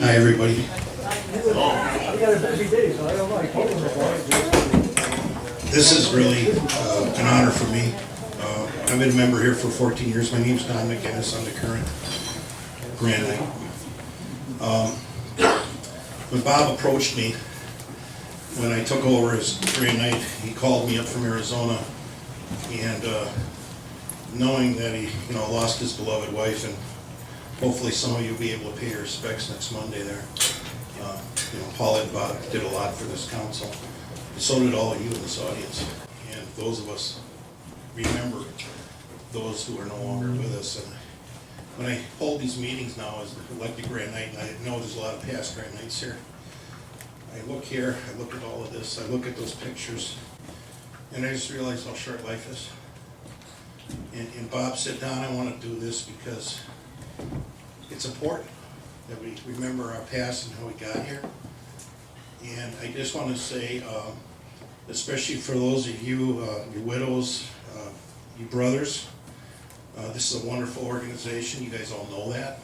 Hi, everybody. This is really an honor for me. I've been a member here for 14 years. My name's Don McGinnis. I'm the current Grand Knight. When Bob approached me, when I took over as Grand Knight, he called me up from Arizona, and knowing that he, lost his beloved wife, and hopefully some of you will be able to pay your respects next Monday there. Paul and Bob did a lot for this council. So did all of you in this audience. And those of us remember those who are no longer with us. And when I hold these meetings now as elected Grand Knight, and I know there's a lot of past Grand Knights here, I look here, I look at all of this, I look at those pictures, and I just realize how short life is. And Bob said, Don, I want to do this because it's important that we remember our past and how we got here. And I just want to say, especially for those of you, your widows, you brothers, this is a wonderful organization. You guys all know that.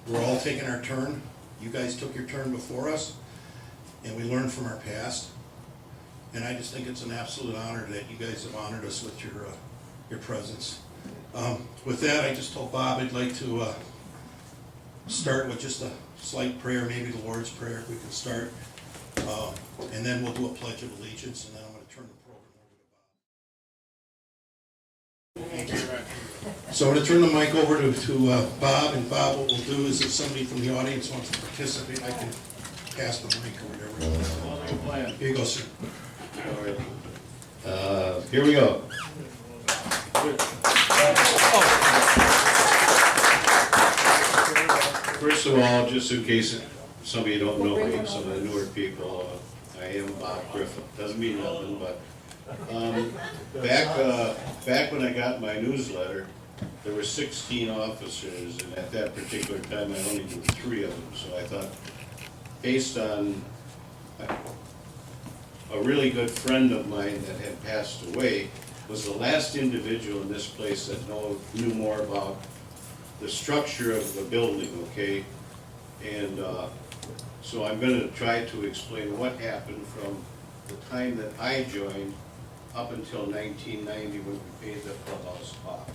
We're all taking our turn. You guys took your turn before us, and we learned from our past. And I just think it's an absolute honor that you guys have honored us with your presence. With that, I just told Bob I'd like to start with just a slight prayer, maybe the Lord's Prayer, if we can start. And then we'll do a Pledge of Allegiance, and then I'm going to turn the program over to Bob. Thank you. So I'm going to turn the mic over to Bob, and Bob, what we'll do is if somebody from the audience wants to participate, I can pass the mic or whatever. Here you go, sir. All right. Here we go. First of all, just in case some of you don't know me, some of the newer people, I am Bob Griffin. Doesn't mean nothing, but back when I got my newsletter, there were 16 officers, and at that particular time, I only knew 3 of them. So I thought, based on a really good friend of mine that had passed away, was the last individual in this place that knew more about the structure of the building, okay? And so I'm going to try to explain what happened from the time that I joined up until 1990 when we paid the clubhouse off.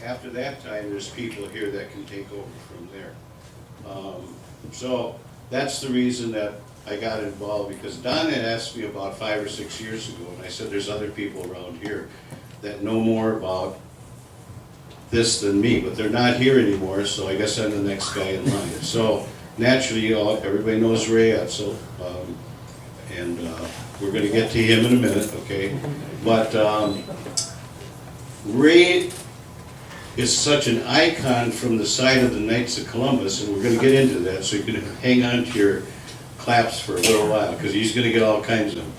After that time, there's people here that can take over from there. So that's the reason that I got involved, because Don had asked me about 5 or 6 years ago, and I said there's other people around here that know more about this than me, but they're not here anymore, so I guess I'm the next guy in line. So naturally, everybody knows Ray Etzel, and we're going to get to him in a minute, okay? But Ray is such an icon from the side of the Knights of Columbus, and we're going to get into that, so you can hang on to your claps for a little while, because he's going to get all kinds of them.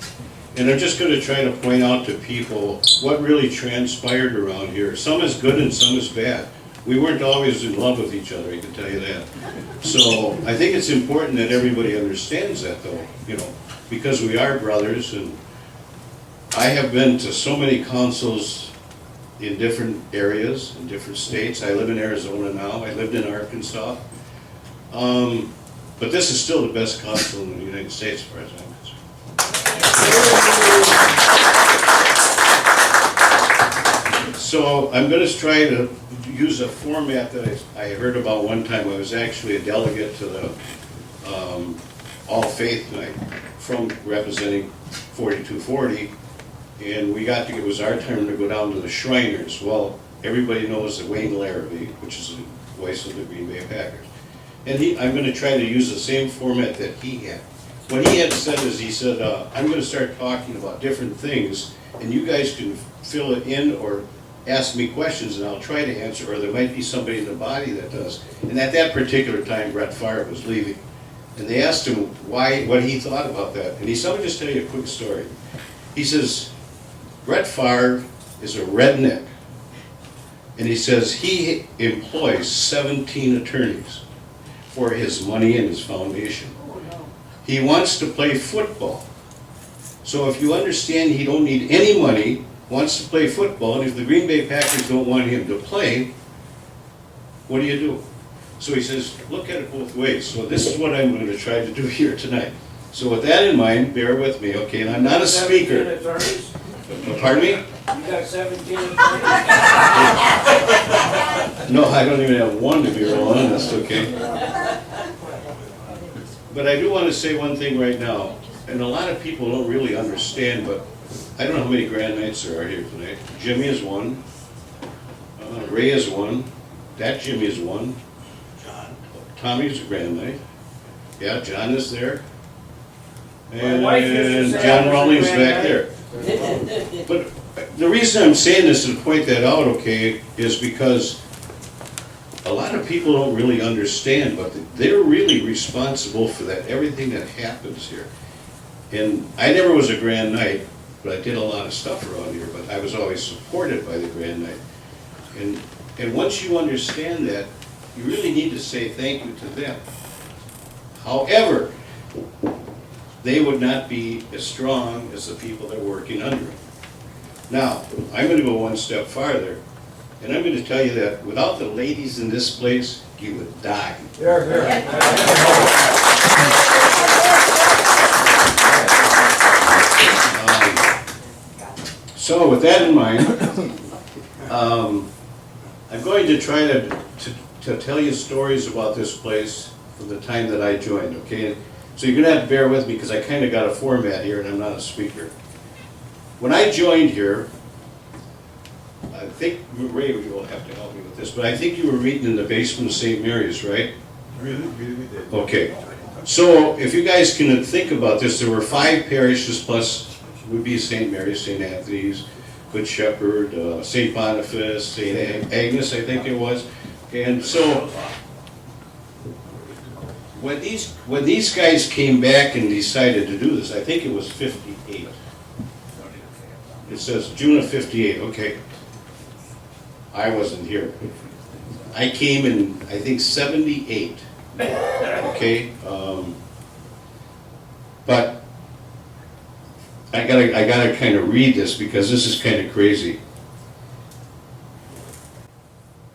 And I'm just going to try to point out to people what really transpired around here. Some is good and some is bad. We weren't always in love with each other, I can tell you that. So I think it's important that everybody understands that, though, because we are brothers. And I have been to so many councils in different areas, in different states. I live in Arizona now. I lived in Arkansas. But this is still the best council in the United States, as far as I'm concerned. So I'm going to try to use a format that I heard about one time. I was actually a delegate to the All Faith Night from representing 4240, and it was our turn to go down to the Shriners. Well, everybody knows that Wayne Larrabee, which is the voice of the Green Bay Packers. And I'm going to try to use the same format that he had. What he had said is, he said, I'm going to start talking about different things, and you guys can fill it in or ask me questions, and I'll try to answer, or there might be somebody in the body that does. And at that particular time, Brett Favre was leaving. And they asked him what he thought about that. And he said, let me just tell you a quick story. He says, Brett Favre is a redneck. And he says he employs 17 attorneys for his money and his foundation. He wants to play football. So if you understand he don't need any money, wants to play football, and if the Green Bay Packers don't want him to play, what do you do? So he says, look at it both ways. So this is what I'm going to try to do here tonight. So with that in mind, bear with me, okay? And I'm not a speaker. 17 attorneys? Pardon me? You got 17 attorneys? No, I don't even have one, to be real honest, okay? But I do want to say one thing right now, and a lot of people don't really understand, but I don't know how many grand nights there are here tonight. Jimmy is one. Ray is one. That Jimmy is one. Tommy's a grand night. Yeah, John is there. And wife used to say I John was a Rawlings grand back there. But the reason I'm saying this and point that out, okay, is because a lot of people don't really understand, but they're really responsible for that, everything that happens here. And I never was a grand knight, but I did a lot of stuff around here, but I was always supported by the grand knight. And once you understand that, you really need to say thank you to them. However, they would not be as strong as the people that are working under them. Now, I'm going to go one step farther, and I'm going to tell you that without the ladies in this place, you would die. So with that in mind, I'm going to try to tell you stories about this place from the time that I joined, okay? So you're going to have to bear with me because I kind of got a format here and I'm not a speaker. When I joined here, I think, Ray, you will have to help me with this, but I think you were meeting in the basement of St. Mary's, right? Really, we did. Okay. So if you guys can think about this, there were 5 parishes plus would be St. Mary's, St. Anthony's, Good Shepherd, St. Boniface, St. Agnes, I think it was. And so when these guys came back and decided to do this, I think it was 58. It says June of 58, okay. I wasn't here. I came in, I think, 78, okay? But I gotta kind of read this because this is kind of crazy.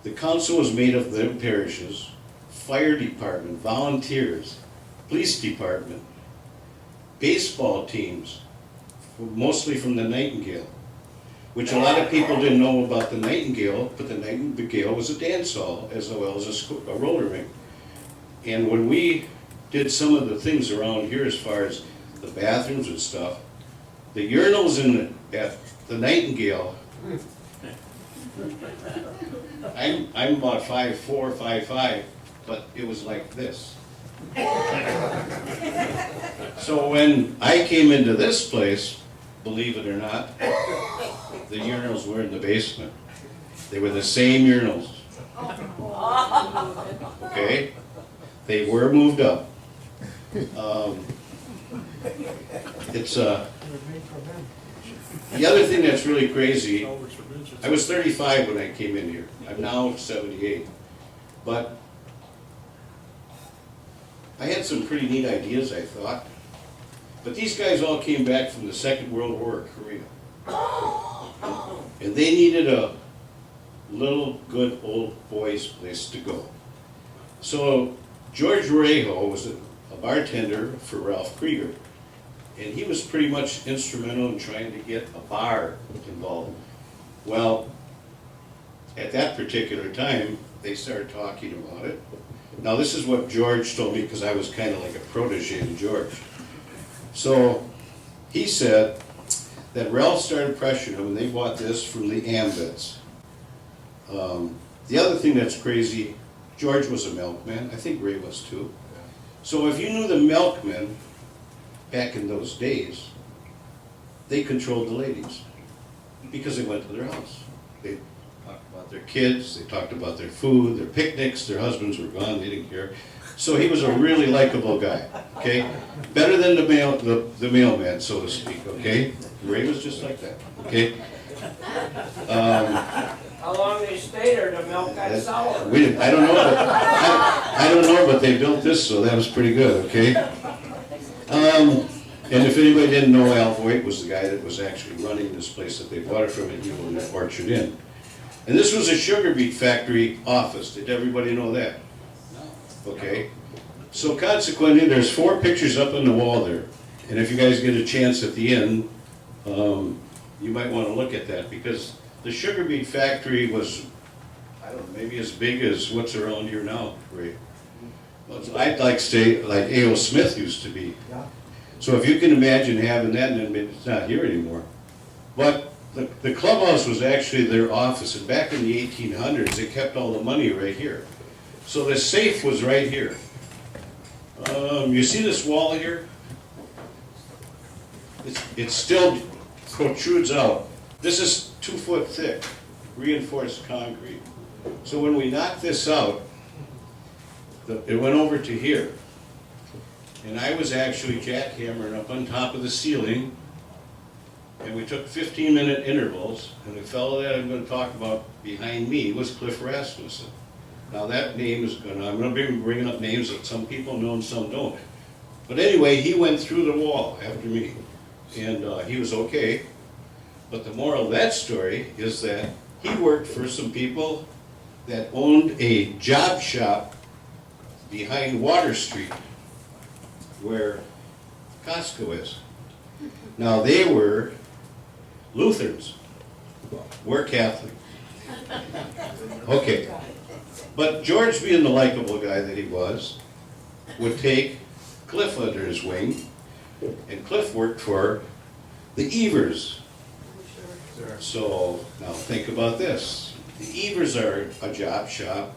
The council was made of the parishes, fire department, volunteers, police department, baseball teams, mostly from the Nightingale, which a lot of people didn't know about the Nightingale, but the Nightingale was a dance hall as well as a roller rink. And when we did some of the things around here as far as the bathrooms and stuff, the urinals at the Nightingale, I'm about 5'4", 5'5", but it was like this. So when I came into this place, believe it or not, the urinals were in the basement. They were the same urinals. Okay? They were moved up. It's the other thing that's really crazy, I was 35 when I came in here. I'm now 78. But I had some pretty neat ideas, I thought. But these guys all came back from the Second World War, Korea. And they needed a little good old boys place to go. So George Rejo was a bartender for Ralph Krieger. And he was pretty much instrumental in trying to get a bar involved. Well, at that particular time, they started talking about it. Now this is what George told me because I was kind of like a protege of George. So he said that Ralph started pressuring him and they bought this from the Ambets. The other thing that's crazy, George was a milkman. I think Ray was too. So if you knew the milkmen back in those days, they controlled the ladies because they went to their house. They talked about their kids, they talked about their food, their picnics, their husbands were gone, they didn't care. So he was a really likable guy, okay? Better than the mailman, so to speak, okay? Ray was just like that, okay? How long they stayed or the milk got sour? I don't know, I don't know, but they built this, so that was pretty good, okay? And if anybody didn't know, Al Voigt was the guy that was actually running this place that they bought it from at the Orchard Inn. And this was a sugar beet factory office. Did everybody know that? okay? So consequently, there's 4 pictures up on the wall there. And if you guys get a chance at the end, you might want to look at that, because the sugar beet factory was, I don't know, maybe as big as what's around here now, Ray. Well, I'd like to say like A.O. Smith used to be. So if you can imagine having that, and then it's not here anymore. But the clubhouse was actually their office, and back in the 1800s, they kept all the money right here. So the safe was right here. You see this wall here? It still protrudes out. This is 2 foot thick, reinforced concrete. So when we knocked this out, it went over to here. And I was actually jackhammering up on top of the ceiling, and we took 15-minute intervals, and the fellow that I'm going to talk about behind me was Cliff Rasmussen. Now that name is I'm going to be bringing up names that some people know and some don't. But anyway, he went through the wall after me, and he was okay. But the moral of that story is that he worked for some people that owned a job shop behind Water Street, where Costco is. Now they were Lutherans. We're Catholic. Okay. But George, being the likable guy that he was, would take Cliff under his wing, and Cliff worked for the Evers. So now think about this. The Evers are a job shop,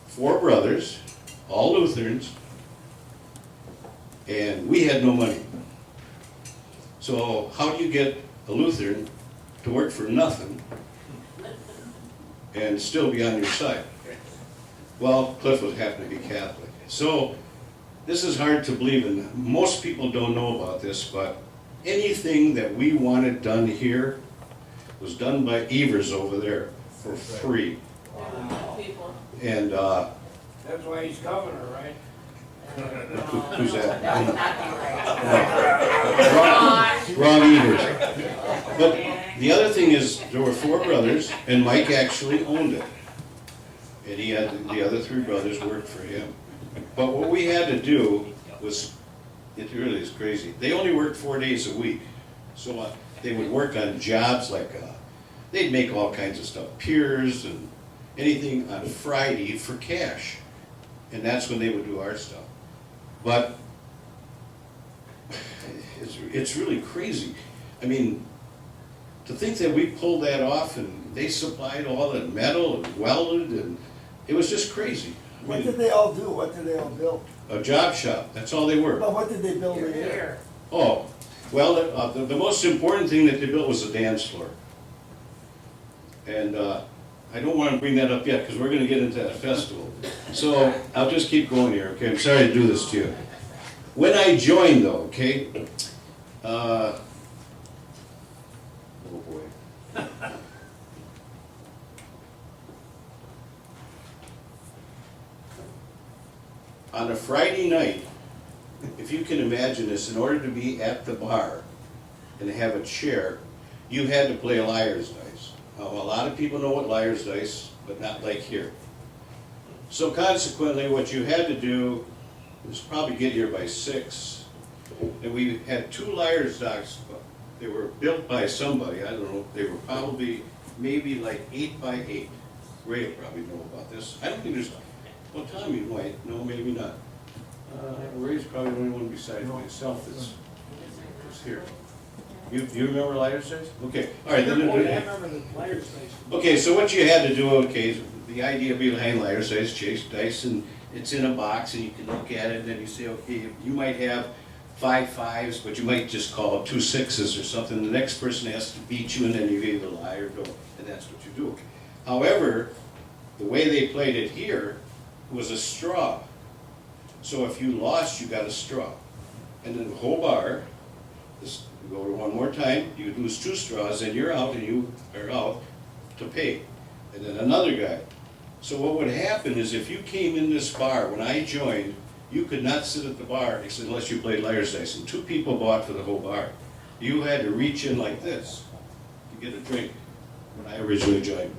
4 brothers, all Lutherans, and we had no money. So how do you get a Lutheran to work for nothing and still be on your side? Well, Cliff would happen to be Catholic. So this is hard to believe, and most people don't know about this, but anything that we wanted done here was done by Evers over there for free. And That's why he's governor, right? who's that? Ron Evers. But the other thing is, there were 4 brothers, and Mike actually owned it. And he had, the other 3 brothers worked for him. But what we had to do was, it really is crazy. They only worked 4 days a week. So they would work on jobs like, they'd make all kinds of stuff, piers and anything on Friday for cash. And that's when they would do our stuff. But it's really crazy. I mean, to think that we pulled that off and they supplied all the metal and welded, and it was just crazy. I What mean, did they all do? What did they all build? a job shop, that's all they were. But what did they build You're in here? here. Oh, well, the most important thing that they built was a dance floor. And I don't want to bring that up yet, because we're going to get into that festival. So I'll just keep going here, okay? I'm sorry to do this to you. When I joined, though, okay, oh boy. On a Friday night, if you can imagine this, in order to be at the bar and have a chair, you had to play liar's dice. Now, a lot of people know what liar's dice, but not like here. So consequently, what you had to do was probably get here by 6. And we had 2 liar's dice. They were built by somebody, I don't know, they were probably maybe like 8 by 8. Ray will probably know about this. I don't think there's, well, Tommy might, no, maybe not. Ray's probably the only one besides myself that's here. You remember liar's dice? Okay, all right. I remember the players' face. Okay, so what you had to do, okay, the idea behind liar's dice, chase dice, and it's in a box, and you can look at it, and then you say, okay, you might have 5 5s, but you might just call up 2 6s or something. The next person has to beat you, and then you either lie or don't, and that's what you do. However, the way they played it here was a straw. So if you lost, you got a straw. And then the whole bar, this, go over one more time, you lose 2 straws, and you're out, and you are out to pay. And then another guy. So what would happen is, if you came in this bar, when I joined, you could not sit at the bar unless you played liar's dice, and 2 people bought for the whole bar. You had to reach in like this to get a drink when I originally joined.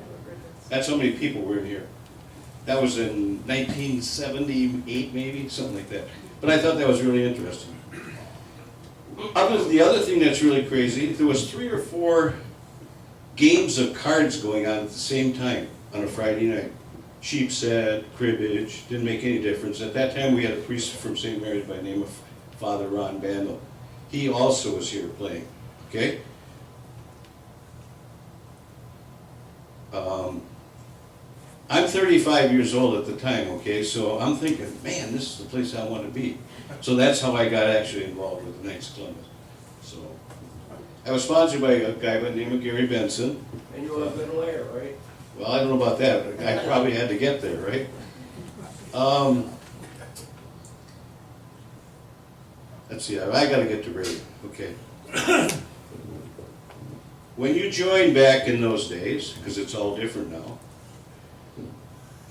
That's how many people were in here. That was in 1978, maybe, something like that. But I thought that was really interesting. The other thing that's really crazy, there was 3 or 4 games of cards going on at the same time on a Friday night. Sheep's head, cribbage, didn't make any difference. At that time, we had a priest from St. Mary's by the name of Father Ron Bandel. He also was here playing, okay? I'm 35 years old at the time, okay, so I'm thinking, man, this is the place I want to be. So that's how I got actually involved with the Knights of Columbus. So I was sponsored by a guy by the name of Gary Benson. And you were a middle air, right? Well, I don't know about that. I probably had to get there, right? Let's see, I gotta get to Ray, okay. When you joined back in those days, because it's all different now,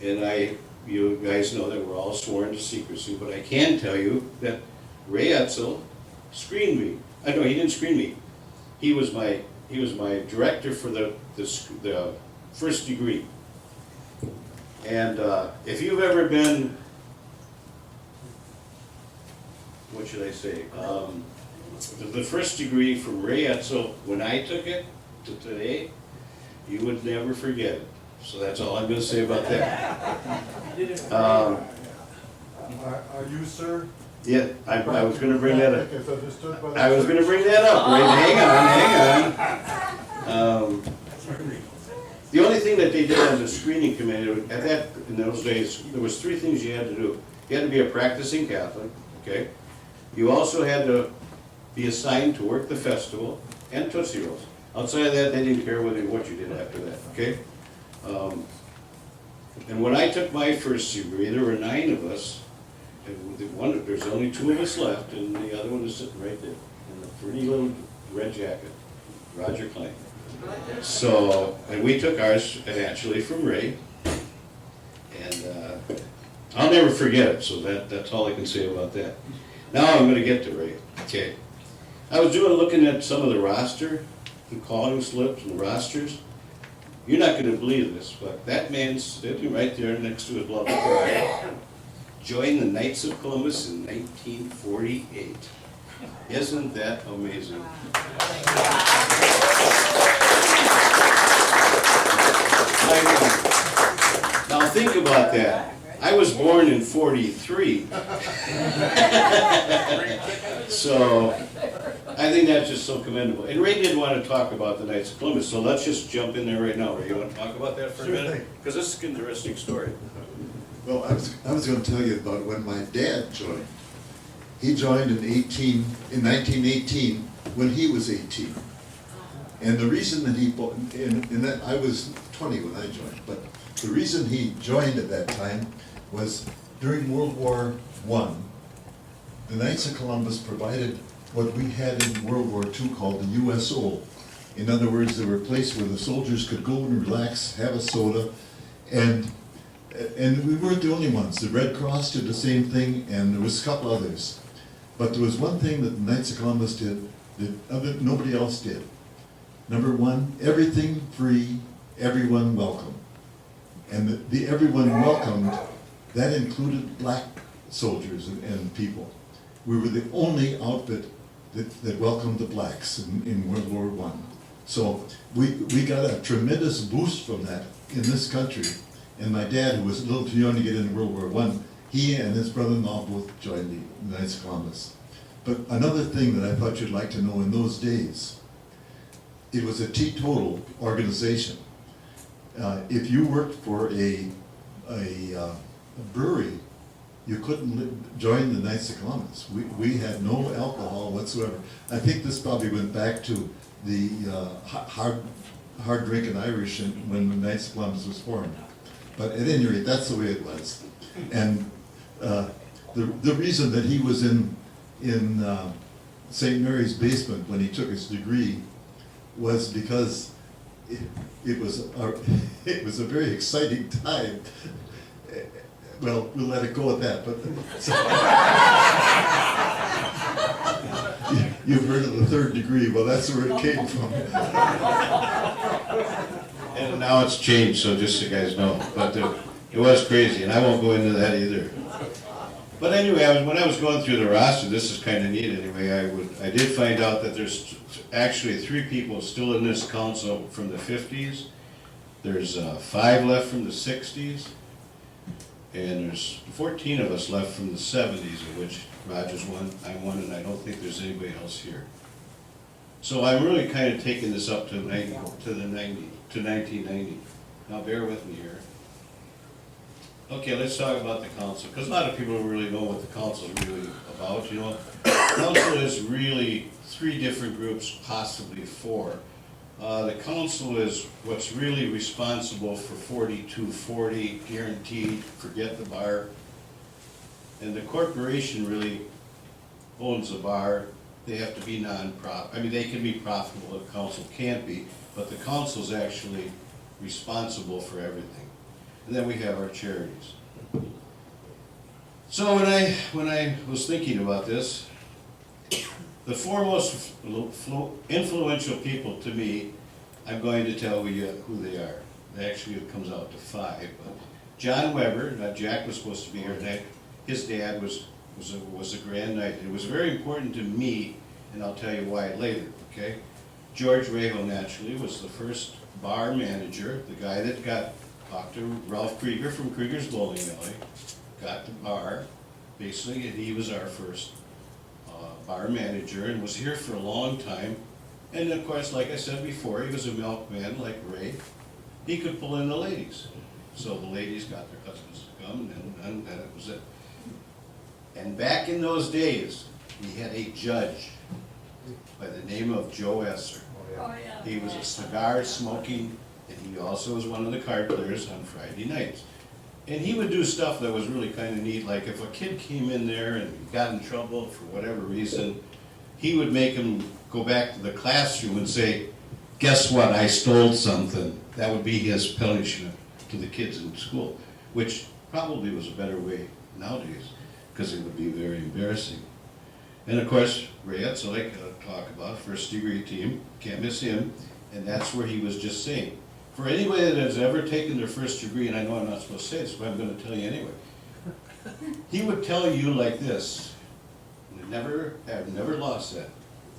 and you guys know that we're all sworn to secrecy, but I can tell you that Ray Etzel screened me. No, he didn't screen me. He was my director for the first degree. And if you've ever been, what should I say? The first degree from Ray Etzel, when I took it to today, you would never forget it. So that's all I'm going to say about that. Are you, sir? Yeah, I was going to bring that up. If understood by the I was going to bring that up, right? Hang on. The only thing that they did on the screening committee, in those days, there was 3 things you had to do. You had to be a practicing Catholic, okay? You also had to be assigned to work the festival and Tootsie Rolls. Outside of that, they didn't care what you did after that, okay? And when I took my first degree, there were 9 of us, and there's only 2 of us left, and the other one is sitting right there, in a pretty little red jacket, Roger Klein. So, and we took ours actually from Ray, and I'll never forget it, so that's all I can say about that. Now I'm going to get to Ray, okay. I was looking at some of the roster, the calling slips and the rosters. You're not going to believe this, but that man's sitting right there next to his lovely bride. Joined the Knights of Columbus in 1948. Isn't that amazing? Now think about that. I was born in 43. So I think that's just so commendable. And Ray did want to talk about the Knights of Columbus, so let's just jump in there right now. Ray, you want to talk about that for a minute? Because this is an interesting story. Well, I was going to tell you about when my dad joined. He joined in 1918 when he was 18. And the reason that I was 20 when I joined, but the reason he joined at that time was during World War I, the Knights of Columbus provided what we had in World War II called the USO. In other words, there were a place where the soldiers could go and relax, have a soda, and we weren't the only ones. The Red Cross did the same thing, and there was a couple others. But there was one thing that the Knights of Columbus did that nobody else did. Number 1, everything free, everyone welcome. And the everyone welcomed, that included black soldiers and people. We were the only outfit that welcomed the blacks in World War I. So we got a tremendous boost from that in this country. And my dad, who was a little too young to get into World War I, he and his brother-in-law both joined the Knights of Columbus. But another thing that I thought you'd like to know, in those days, it was a teetotal organization. If you worked for a brewery, you couldn't join the Knights of Columbus. We had no alcohol whatsoever. I think this probably went back to the hard drinking Irish when the Knights of Columbus was formed. But at any rate, that's the way it was. And the reason that he was in St. Mary's basement when he took his degree was because it was a very exciting time. Well, we'll let it go at that. But you've heard of the 3rd degree. Well, that's where it came from. And now it's changed, so just so you guys know. But It was crazy, and I won't go into that either. But anyway, when I was going through the roster, this is kind of neat anyway, I did find out that there's actually 3 people still in this council from the 50s. There's 5 left from the 60s, and there's 14 of us left from the 70s, of which Roger's one, I'm one, and I don't think there's anybody else here. So I'm really kind of taking this up to 1990. Now bear with me here. Okay, let's talk about the council, because a lot of people don't really know what the council is really about, you know. Council is really 3 different groups, possibly 4. The council is what's really responsible for 4240, guaranteed, forget the bar. And the corporation really owns the bar. They have to be non-profit. I mean, they can be profitable, the council can't be, but the council's actually responsible for everything. And then we have our charities. So when I was thinking about this, the 4 most influential people to me, I'm going to tell you who they are. Actually, it comes out to 5. But John Weber, now Jack was supposed to be here tonight. His dad was a Grand Knight. It was very important to me, and I'll tell you why later. Okay, George Reho naturally was the first bar manager, the guy that talked to Ralph Krieger from Krieger's Bowling Alley, got the bar, basically, and he was our first bar manager and was here for a long time. And of course, like I said before, he was a milkman like Ray. He could pull in the ladies. So the ladies got their husbands to come, and that was it. And back in those days, we had a judge by the name of Joe Esser. Oh, yeah. He was a cigar smoking, and he also was one of the card players on Friday nights. And he would do stuff that was really kind of neat, like if a kid came in there and got in trouble for whatever reason, he would make him go back to the classroom and say, guess what, I stole something. That would be his punishment to the kids in school, which probably was a better way nowadays, because it would be very embarrassing. And of course, Ray Etzel, I talk about, first degree team, can't miss him, and that's where he was just saying. For anybody that has ever taken their first degree, and I know I'm not supposed to say this, but I'm going to tell you anyway, he would tell you like this, and I've never lost that,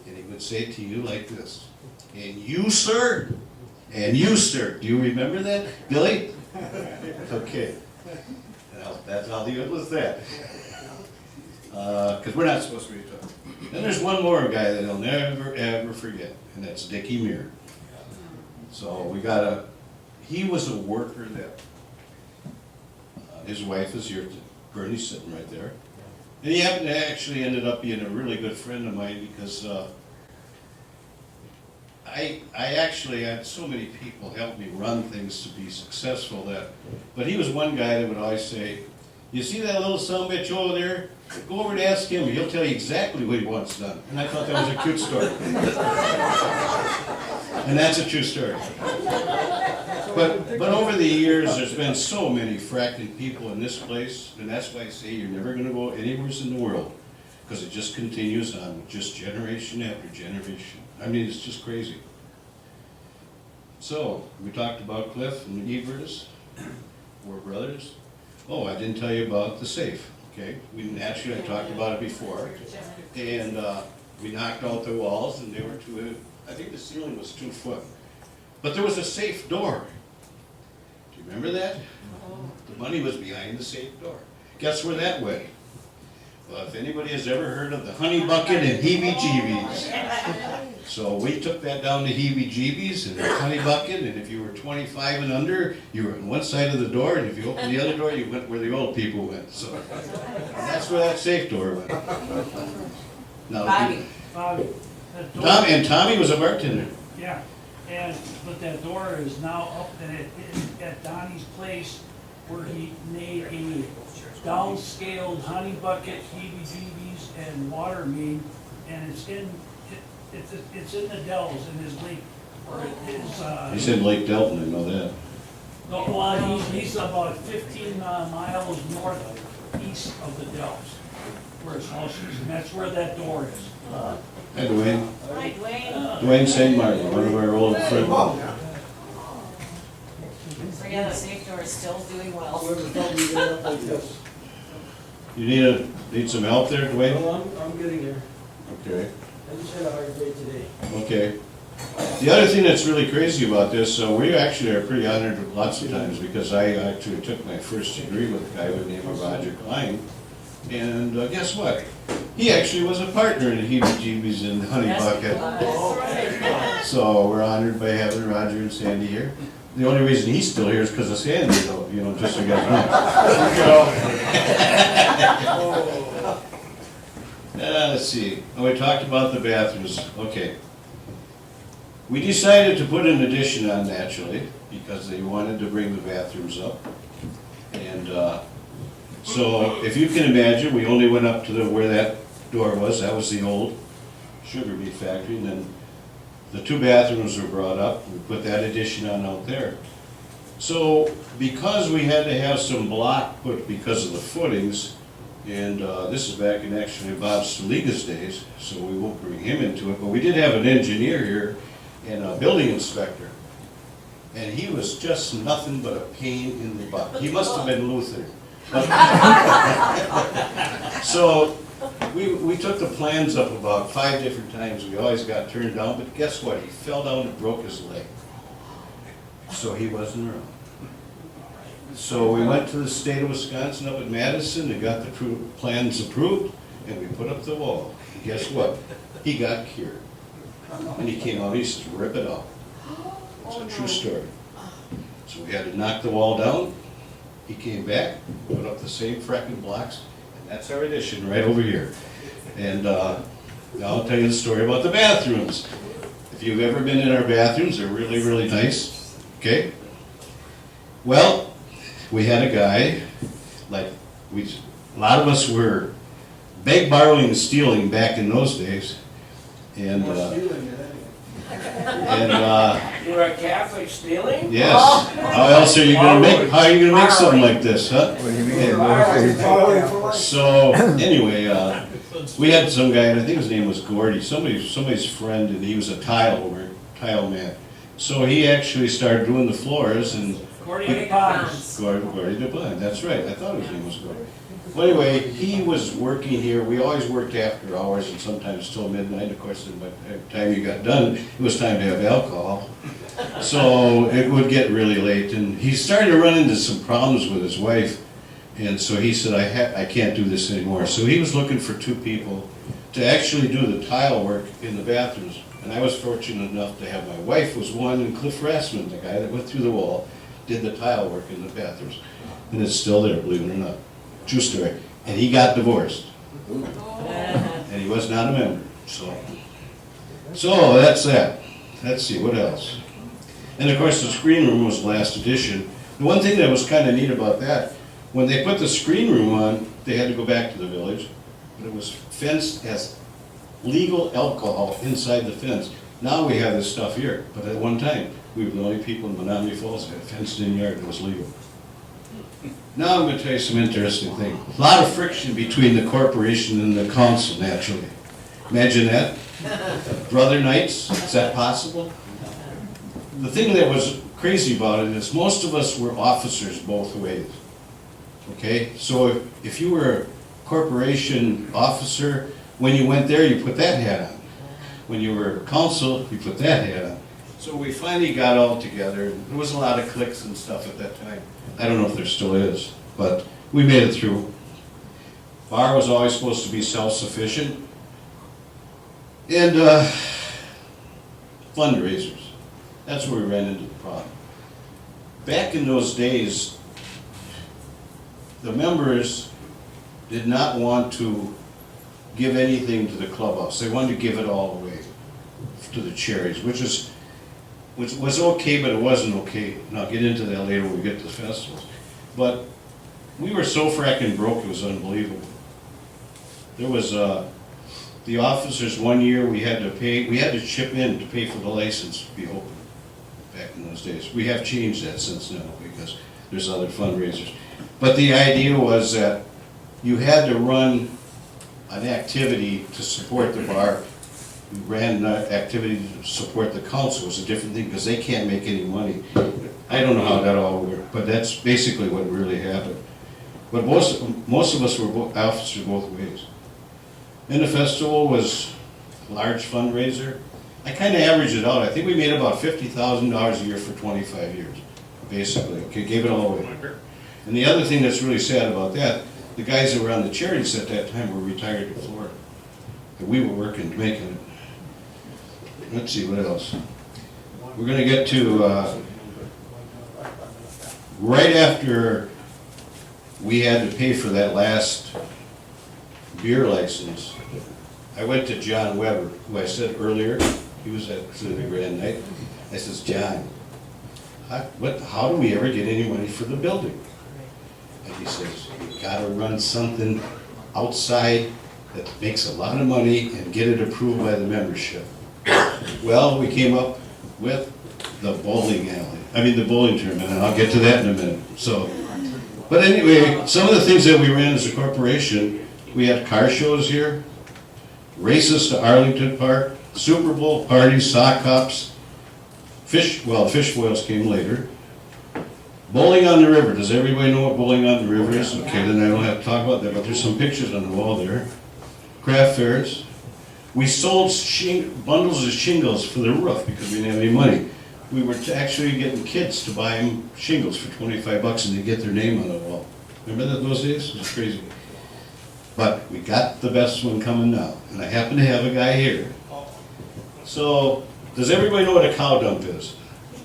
and he would say to you like this, and you, sir, and you, sir. Do you remember that, Billy? Okay. Well, that's how deal with that. Because we're not supposed to be talking. And there's one more guy that I'll never, ever forget, and that's Dickie Muir. So he was a worker that, his wife is here, Bernie's sitting right there. And he actually ended up being a really good friend of mine because I actually had so many people help me run things to be successful but he was one guy that would always say, you see that little son of a bitch over there? Go over and ask him, he'll tell you exactly what he wants done. And I thought that was a cute story. And that's a true story. But over the years, there's been so many fracking people in this place, and that's why I say you're never going to go anywhere in the world, because it just continues on, just generation after generation. I mean, it's just crazy. So, we talked about Cliff and the Everts, 4 brothers. Oh, I didn't tell you about the safe, okay? I talked about it before. And we knocked out the walls, and they were I think the ceiling was 2 foot. But there was a safe door. Do you remember that? The money was behind the safe door. Guess where that went? Well, if anybody has ever heard of the honey bucket and heebie-jeebies. So we took that down to heebie-jeebies and the honey bucket, and if you were 25 and under, you were on one side of the door, and if you opened the other door, you went where the old people went. So that's where that safe door went. Now, Bobby. That door- Tommy was a bartender. Yeah, but that door is now up at Donnie's place where he made a downscaled honey bucket, heebie-jeebies, and water main, and it's in the Dells in his lake, or his, He's in Lake Delton, I know that. no, well, he's about 15 miles northeast of the Dells, where his house is, and that's where that door is. Hi, Dwayne. Hi, Dwayne. Dwayne St. Martin, one of our old friends. Bring Yeah, the safe door is still doing well. Whoever told me to get up like this. You need some help there, Dwayne? Well, I'm getting there. Okay. I just had a hard day today. Okay. The other thing that's really crazy about this, so we actually are pretty honored lots of times because I actually took my first degree with a guy by the name of Roger Klein. And guess what? He actually was a partner in the heebie-jeebies and Honey Yes, Bucket. that's right. So we're honored by having Roger and Sandy here. The only reason he's still here is because of Sandy, though, you know, just so you guys know. Let's see. Oh, we talked about the bathrooms. Okay. We decided to put an addition on naturally because they wanted to bring the bathrooms up. And so if you can imagine, we only went up to where that door was. That was the old sugar beet factory. And then the two bathrooms were brought up. We put that addition on out there. So because we had to have some block put because of the footings, and this is back in actually Bob Staliga's days, so we won't bring him into it, but we did have an engineer here and a building inspector. And he was just nothing but a pain in the butt. He must have been Lutheran. So we took the plans up about 5 different times. We always got turned down, but guess what? He fell down and broke his leg. So he wasn't around. So we went to the state of Wisconsin up at Madison and got the plans approved, and we put up the wall. And guess what? He got cured. And he came out and he says, rip it off. It's a true story. So we had to knock the wall down. He came back, put up the same fracking blocks, and that's our addition right over here. And now I'll tell you the story about the bathrooms. If you've ever been in our bathrooms, they're really, really nice. Okay? Well, we had a guy, like, a lot of us were beg, borrowing, and stealing back in those days. And, More stealing than anything. You're a Catholic stealing? yes, how else are you gonna make something like this, huh? So, anyway, we had some guy, and I think his name was Gordy, somebody's friend, and he was a tile man. So he actually started doing the floors, and Gordy McBonds. Gordy DeBond, that's right, I thought his name was Gordy. Well, anyway, he was working here, we always worked after hours and sometimes till midnight. Of course, by the time you got done, it was time to have alcohol. So it would get really late, and he started to run into some problems with his wife, and so he said, I can't do this anymore. So he was looking for 2 people to actually do the tile work in the bathrooms. And I was fortunate enough to have my wife was one, and Cliff Rassman, the guy that went through the wall, did the tile work in the bathrooms. And it's still there, believe it or not. True story. And he got divorced. And he was not a member. So that's that. Let's see, what else? And of course, the screen room was the last addition. The one thing that was kind of neat about that, when they put the screen room on, they had to go back to the village. But it was fenced as legal alcohol inside the fence. Now we have this stuff here. But at one time, we were the only people in Menominee Falls that had a fenced-in yard that was legal. Now I'm going to tell you some interesting things. A lot of friction between the corporation and the council, naturally. Imagine that. Brother nights, is that possible? The thing that was crazy about it is most of us were officers both ways. Okay? So if you were a corporation officer, when you went there, you put that hat on. When you were council, you put that hat on. So we finally got all together. There was a lot of cliques and stuff at that time. I don't know if there still is, but we made it through. Bar was always supposed to be self-sufficient. And fundraisers. That's where we ran into the problem. Back in those days, the members did not want to give anything to the clubhouse. They wanted to give it all away to the charities, which was okay, but it wasn't okay. And I'll get into that later when we get to the festivals. But we were so fracking broke, it was unbelievable. There was, the officers, one year we had to chip in to pay for the license to be open back in those days. We have changed that since now because there's other fundraisers. But the idea was that you had to run an activity to support the bar we ran activities to support the council. It was a different thing because they can't make any money. I don't know how that all worked, but that's basically what really happened. But most of us were officers both ways. And the festival was a large fundraiser. I kind of averaged it out. I think we made about $50,000 a year for 25 years, basically. Okay, gave it all away. And the other thing that's really sad about that, the guys that were on the charities at that time were retired to Florida. And we were working, making it. Let's see, what else? We're going to get to, right after we had to pay for that last beer license, I went to John Weber, who I said earlier, he was at the Grand Night. I says, John, how do we ever get any money for the building? And he says, you gotta run something outside that makes a lot of money and get it approved by the membership. Well, we came up with the bowling tournament, and I'll get to that in a minute. So, but anyway, some of the things that we ran as a corporation, we had car shows here, races to Arlington Park, Super Bowl parties, sock hops, fish boils came later. Bowling on the river. Does everybody know what bowling on the river is? Okay, then I don't have to talk about that, but there's some pictures on the wall there. Craft fairs. We sold bundles of shingles for the roof because we didn't have any money. We were actually getting kids to buy them shingles for 25 bucks and they get their name on the wall. Remember those days? It was crazy. But we got the best one coming now, and I happen to have a guy here. So, does everybody know what a cow dump is?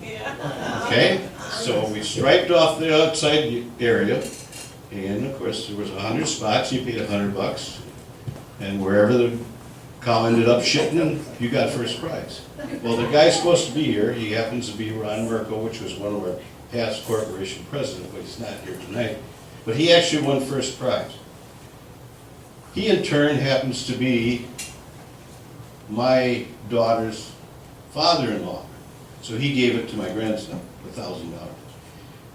Yeah. Okay, so we striped off the outside area, and of course there was 100 spots, you paid 100 bucks, and wherever the cow ended up shitting, you got first prize. Well, the guy's supposed to be here, he happens to be Ron Merkel, which was one of our past corporation presidents, but he's not here tonight. But he actually won first prize. He in turn happens to be my daughter's father-in-law. So he gave it to my grandson, $1,000.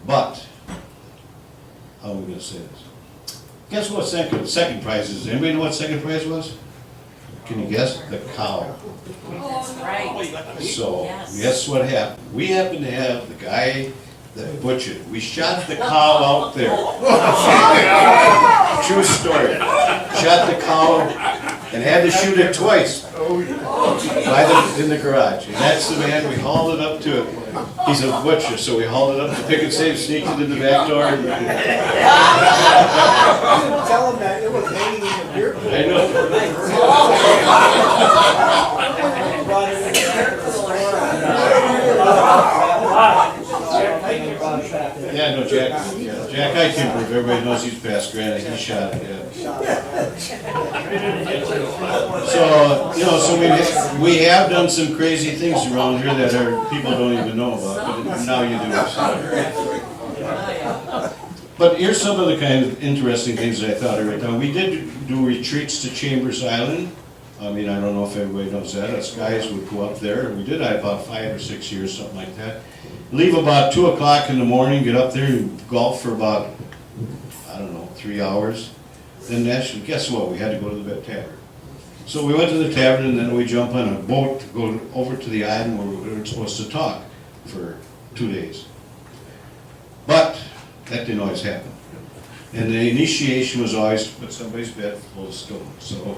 But, how am I going to say this? Guess what second prize is? Anybody know what second prize was? Can you guess? The cow. That's right. So, Yes. guess what happened? We happened to have the guy that butchered. We shot the cow out there. True story. Shot the cow and had to shoot it twice in the garage. And that's the man, we hauled it up to it. He's a butcher, so we hauled it up to pick and save, sneaked it in the back door. Tell him that it was hanging in the beer pool. I know. Brought it in the Yeah, no, Jack I can prove, everybody knows he's past granite, he shot it, yeah. So, we have done some crazy things around here that people don't even know about, but now you do. But here's some of the kind of interesting things that I thought I wrote down. We did do retreats to Chambers Island. I mean, I don't know if everybody knows that. Us guys would go up there. We did that about 5 or 6 years, something like that. Leave about 2 o'clock in the morning, get up there and golf for about, I don't know, 3 hours. Then actually, guess what? We had to go to the tavern. So we went to the tavern and then we jump on a boat to go over to the island where we were supposed to talk for 2 days. But that didn't always happen. And the initiation was always to put somebody's bed full of stones. So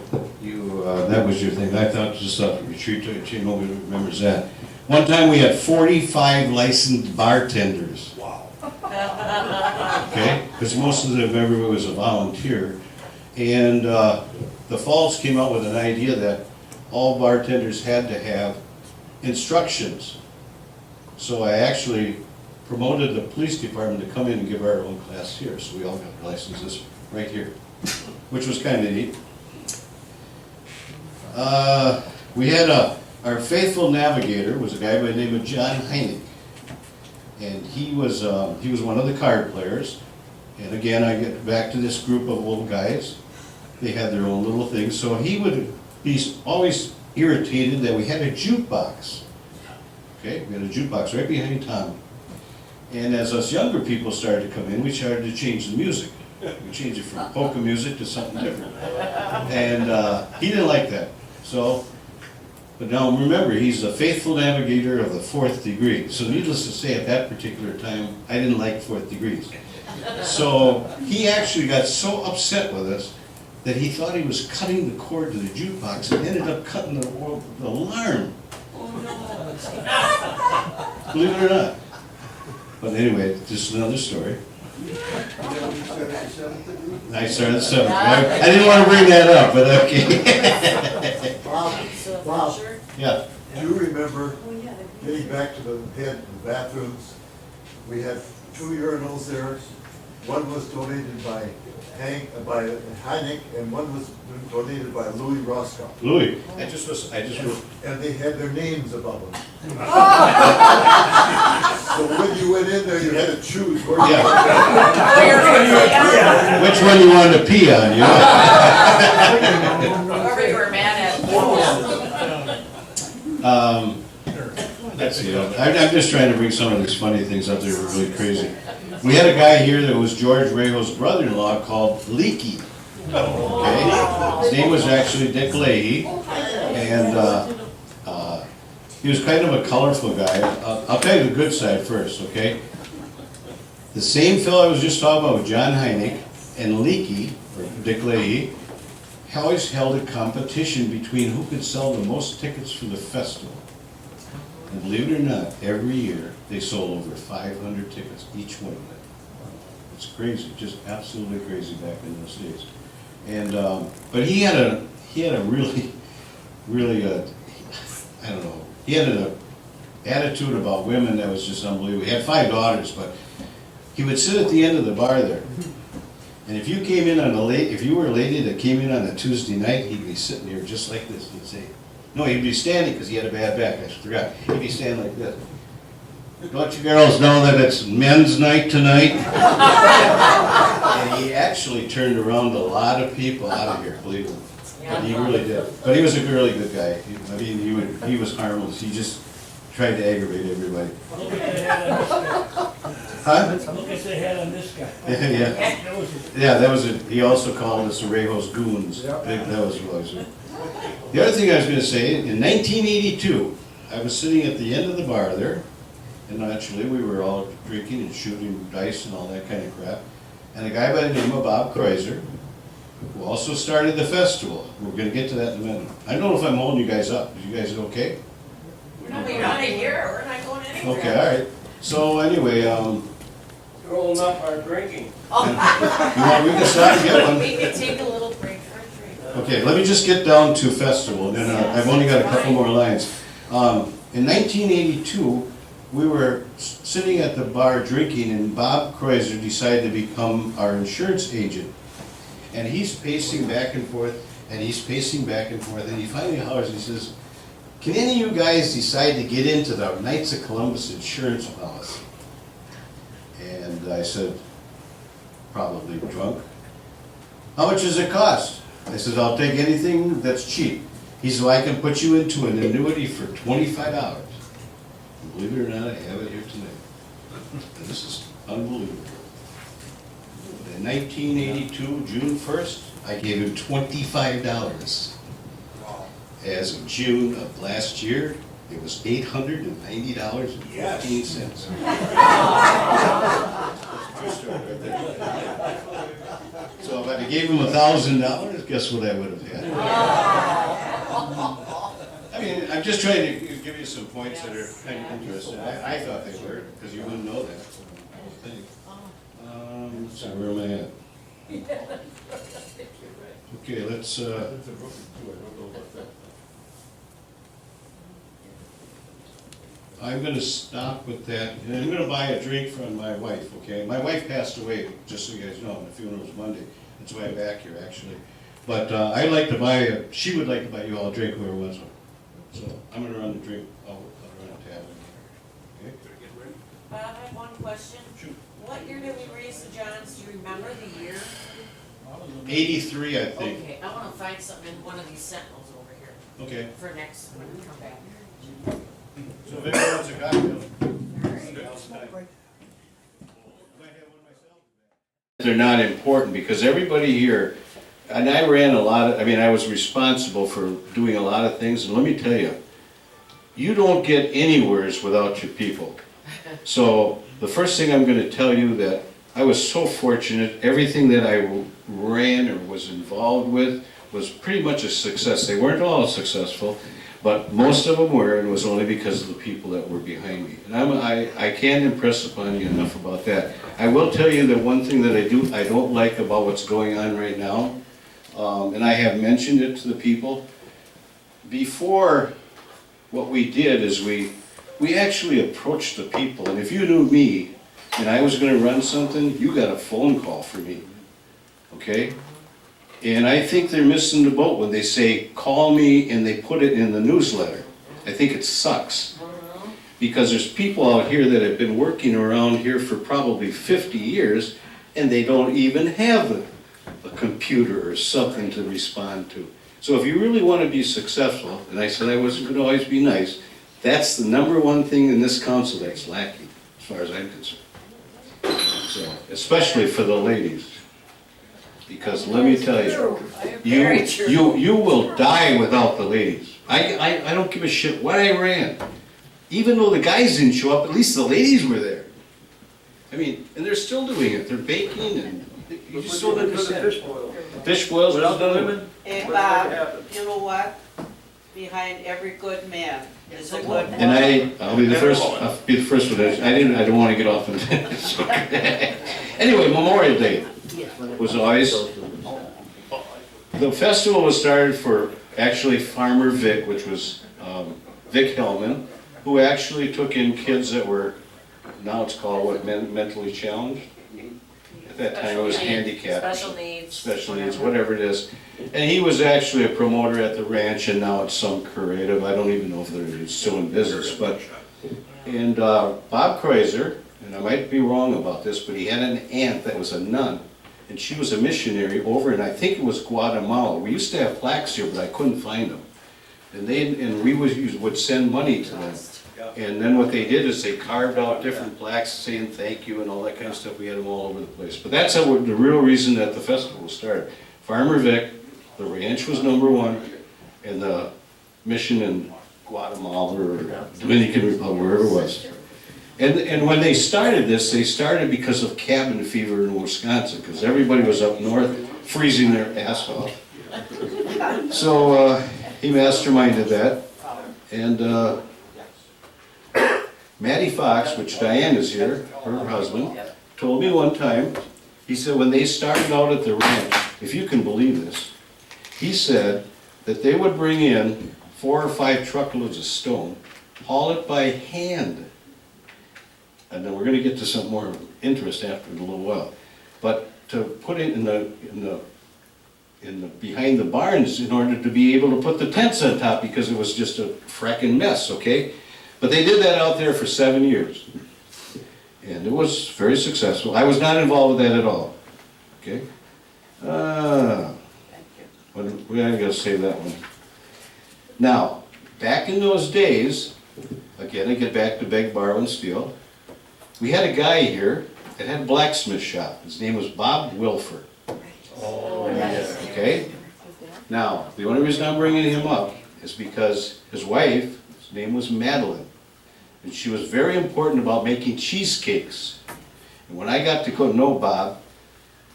that was your thing. I thought just thought the retreat, nobody remembers that. One time we had 45 licensed bartenders. Wow. Okay, because most of them, everybody was a volunteer. And the Falls came out with an idea that all bartenders had to have instructions. So I actually promoted the police department to come in and give our own class here. So we all got licenses right here, which was kind of neat. We had our faithful navigator was a guy by the name of John Heineck. And he was one of the card players. And again, I get back to this group of old guys. They had their own little things. So he would be always irritated that we had a jukebox. Okay, we had a jukebox right behind Tom. And as us younger people started to come in, we started to change the music. We changed it from polka music to something different. And he didn't like that. So But now remember, he's a faithful navigator of the 4th degree. So needless to say, at that particular time, I didn't like 4th degrees. So he actually got so upset with us that he thought he was cutting the cord to the jukebox and ended up cutting the alarm. Believe it or not. But anyway, just another story. I started at 7. I didn't want to bring that up, but okay. Bob, Yeah. do you remember getting back to the head, the bathrooms? We had 2 urinals there. One was donated by Heineck, and one was donated by Louis Roscoe. Louis, I just And they had their names above them. So when you went in there, you had to choose where you yeah. Which one you wanted to pee on, you know? Whoever you were mad at. Let's see, I'm just trying to bring some of these funny things up there, really crazy. We had a guy here that was George Reho's brother-in-law called Leakey. Okay? His name was actually Dick Leahy, and he was kind of a colorful guy. I'll tell you the good side first, okay? The same fellow I was just talking about with John Heineck and Leakey, or Dick Leahy, always held a competition between who could sell the most tickets for the festival. And believe it or not, every year they sold over 500 tickets, each one of them. It's crazy, just absolutely crazy back in those days. And but he had a really I don't know. He had an attitude about women that was just unbelievable. He had 5 daughters, but he would sit at the end of the bar there. And if you came in on if you were a lady that came in on a Tuesday night, he'd be sitting here just like this. He'd say, no, he'd be standing because he had a bad back. I forgot. He'd be standing like this. Don't you girls know that it's men's night tonight? And he actually turned around a lot of people out of here, believe it. But he really did. But he was a really good guy. I mean, he was harmless. He just tried to aggravate everybody. Look at the head on this guy. Huh? Look at the head on this guy. Yeah, that was it. He also called us the Reho's goons. That was what I was saying. The other thing I was going to say, in 1982, I was sitting at the end of the bar there, and actually we were all drinking and shooting dice and all that kind of crap. And a guy by the name of Bob Kreuzer, who also started the festival. We're going to get to that in a minute. I don't know if I'm holding you guys up. Is you guys okay? No, we're not here, we're not going anywhere. Okay, all right. So anyway, You're holding up our drinking. we can stop and get one. We can take a little break for a drink. Okay, let me just get down to festival, and then I've only got a couple more lines. In 1982, we were sitting at the bar drinking, and Bob Kreuzer decided to become our insurance agent. And he's pacing back and forth, and he's pacing back and forth, and he finally hollers, he says, can any of you guys decide to get into the Knights of Columbus insurance policy? And I said, probably drunk. How much does it cost? I said, I'll take anything that's cheap. He said, well, I can put you into an annuity for $25. And believe it or not, I have it here tonight. And this is unbelievable. In 1982, June 1st, I gave him $25. As of June of last year, it was $890.15. So if I gave him $1,000, guess what I would have had? I mean, I'm just trying to give you some points that are kind of interesting. I thought they were, because you wouldn't know that. So where am I at? Okay, let's, I'm gonna stop with that, and I'm gonna buy a drink from my wife, okay? My wife passed away, just so you guys know, and the funeral was Monday. That's why I'm back here, actually. But I'd like to buy, she would like to buy you all a drink, whoever wants one. So I'm gonna run the drink, I'll run a tab in here, okay? Bob, I have one question. Shoot. What year did we raise the Johns? Do you remember the year? 83, I think. Okay, I want to find something in one of these sentinels over here Okay, for next, when we come back. so if anyone wants a cocktail. They're not important because everybody here, and I ran a lot of, I mean, I was responsible for doing a lot of things, and let me tell you, you don't get anywheres without your people. So the first thing I'm gonna tell you that I was so fortunate, everything that I ran or was involved with was pretty much a success. They weren't all successful, but most of them were, and it was only because of the people that were behind me. And I can't impress upon you enough about that. I will tell you that one thing that I don't like about what's going on right now, and I have mentioned it to the people, before what we did is we actually approached the people, and if you knew me, and I was gonna run something, you got a phone call from me, okay? And I think they're missing the boat when they say, call me, and they put it in the newsletter. I think it sucks. Because there's people out here that have been working around here for probably 50 years, and they don't even have a computer or something to respond to. So if you really wanna be successful, and I said I wasn't gonna always be nice, that's the number one thing in this council that's lacking, as far as I'm concerned. So, especially for the ladies. Because let me tell you, you will die without the ladies. I don't give a shit what I ran. Even though the guys didn't show up, at least the ladies were there. I mean, and they're still doing it, they're baking and you just don't understand. Fish boil. Fish boils Without was the done. women, Hey what Bob, happened? you know what? Behind every good man is a good And woman. I'll be the first one, I don't wanna get off on that. Anyway, Memorial Day was always, the festival was started for actually Farmer Vic, which was Vic Hellman, who actually took in kids that were, now it's called what, mentally challenged? At that time it was handicapped. Special needs, whatever it is. And he was actually a promoter at the ranch, and now it's some creative, I don't even know if they're still in business, but. And Bob Kreuzer, and I might be wrong about this, but he had an aunt that was a nun, and she was a missionary over in, I think it was Guatemala. We used to have plaques here, but I couldn't find them. And we would send money to them. And then what they did is they carved out different plaques saying thank you and all that kind of stuff. We had them all over the place. But that's the real reason that the festival started. Farmer Vic, the ranch was number one, and the mission in Guatemala or Dominican Republic, wherever it was. And when they started this, they started because of cabin fever in Wisconsin, because everybody was up north freezing their ass off. So he masterminded that. And Matty Fox, which Diane is here, her husband, told me one time, he said when they started out at the ranch, if you can believe this, he said that they would bring in 4 or 5 truckloads of stone, haul it by hand. And then we're gonna get to some more interest after in a little while. But to put it in the behind the barns in order to be able to put the tents on top because it was just a fracking mess, okay? But they did that out there for 7 years. And it was very successful. I was not involved with that at all, okay? We're gonna save that one. Now, back in those days, again, I get back to beg, borrow, and steal. We had a guy here that had a blacksmith shop. His name was Bob Wilfer. Oh, yes. Okay? Now, the only reason I'm bringing him up is because his wife, his name was Madeline, and she was very important about making cheesecakes. And when I got to know Bob,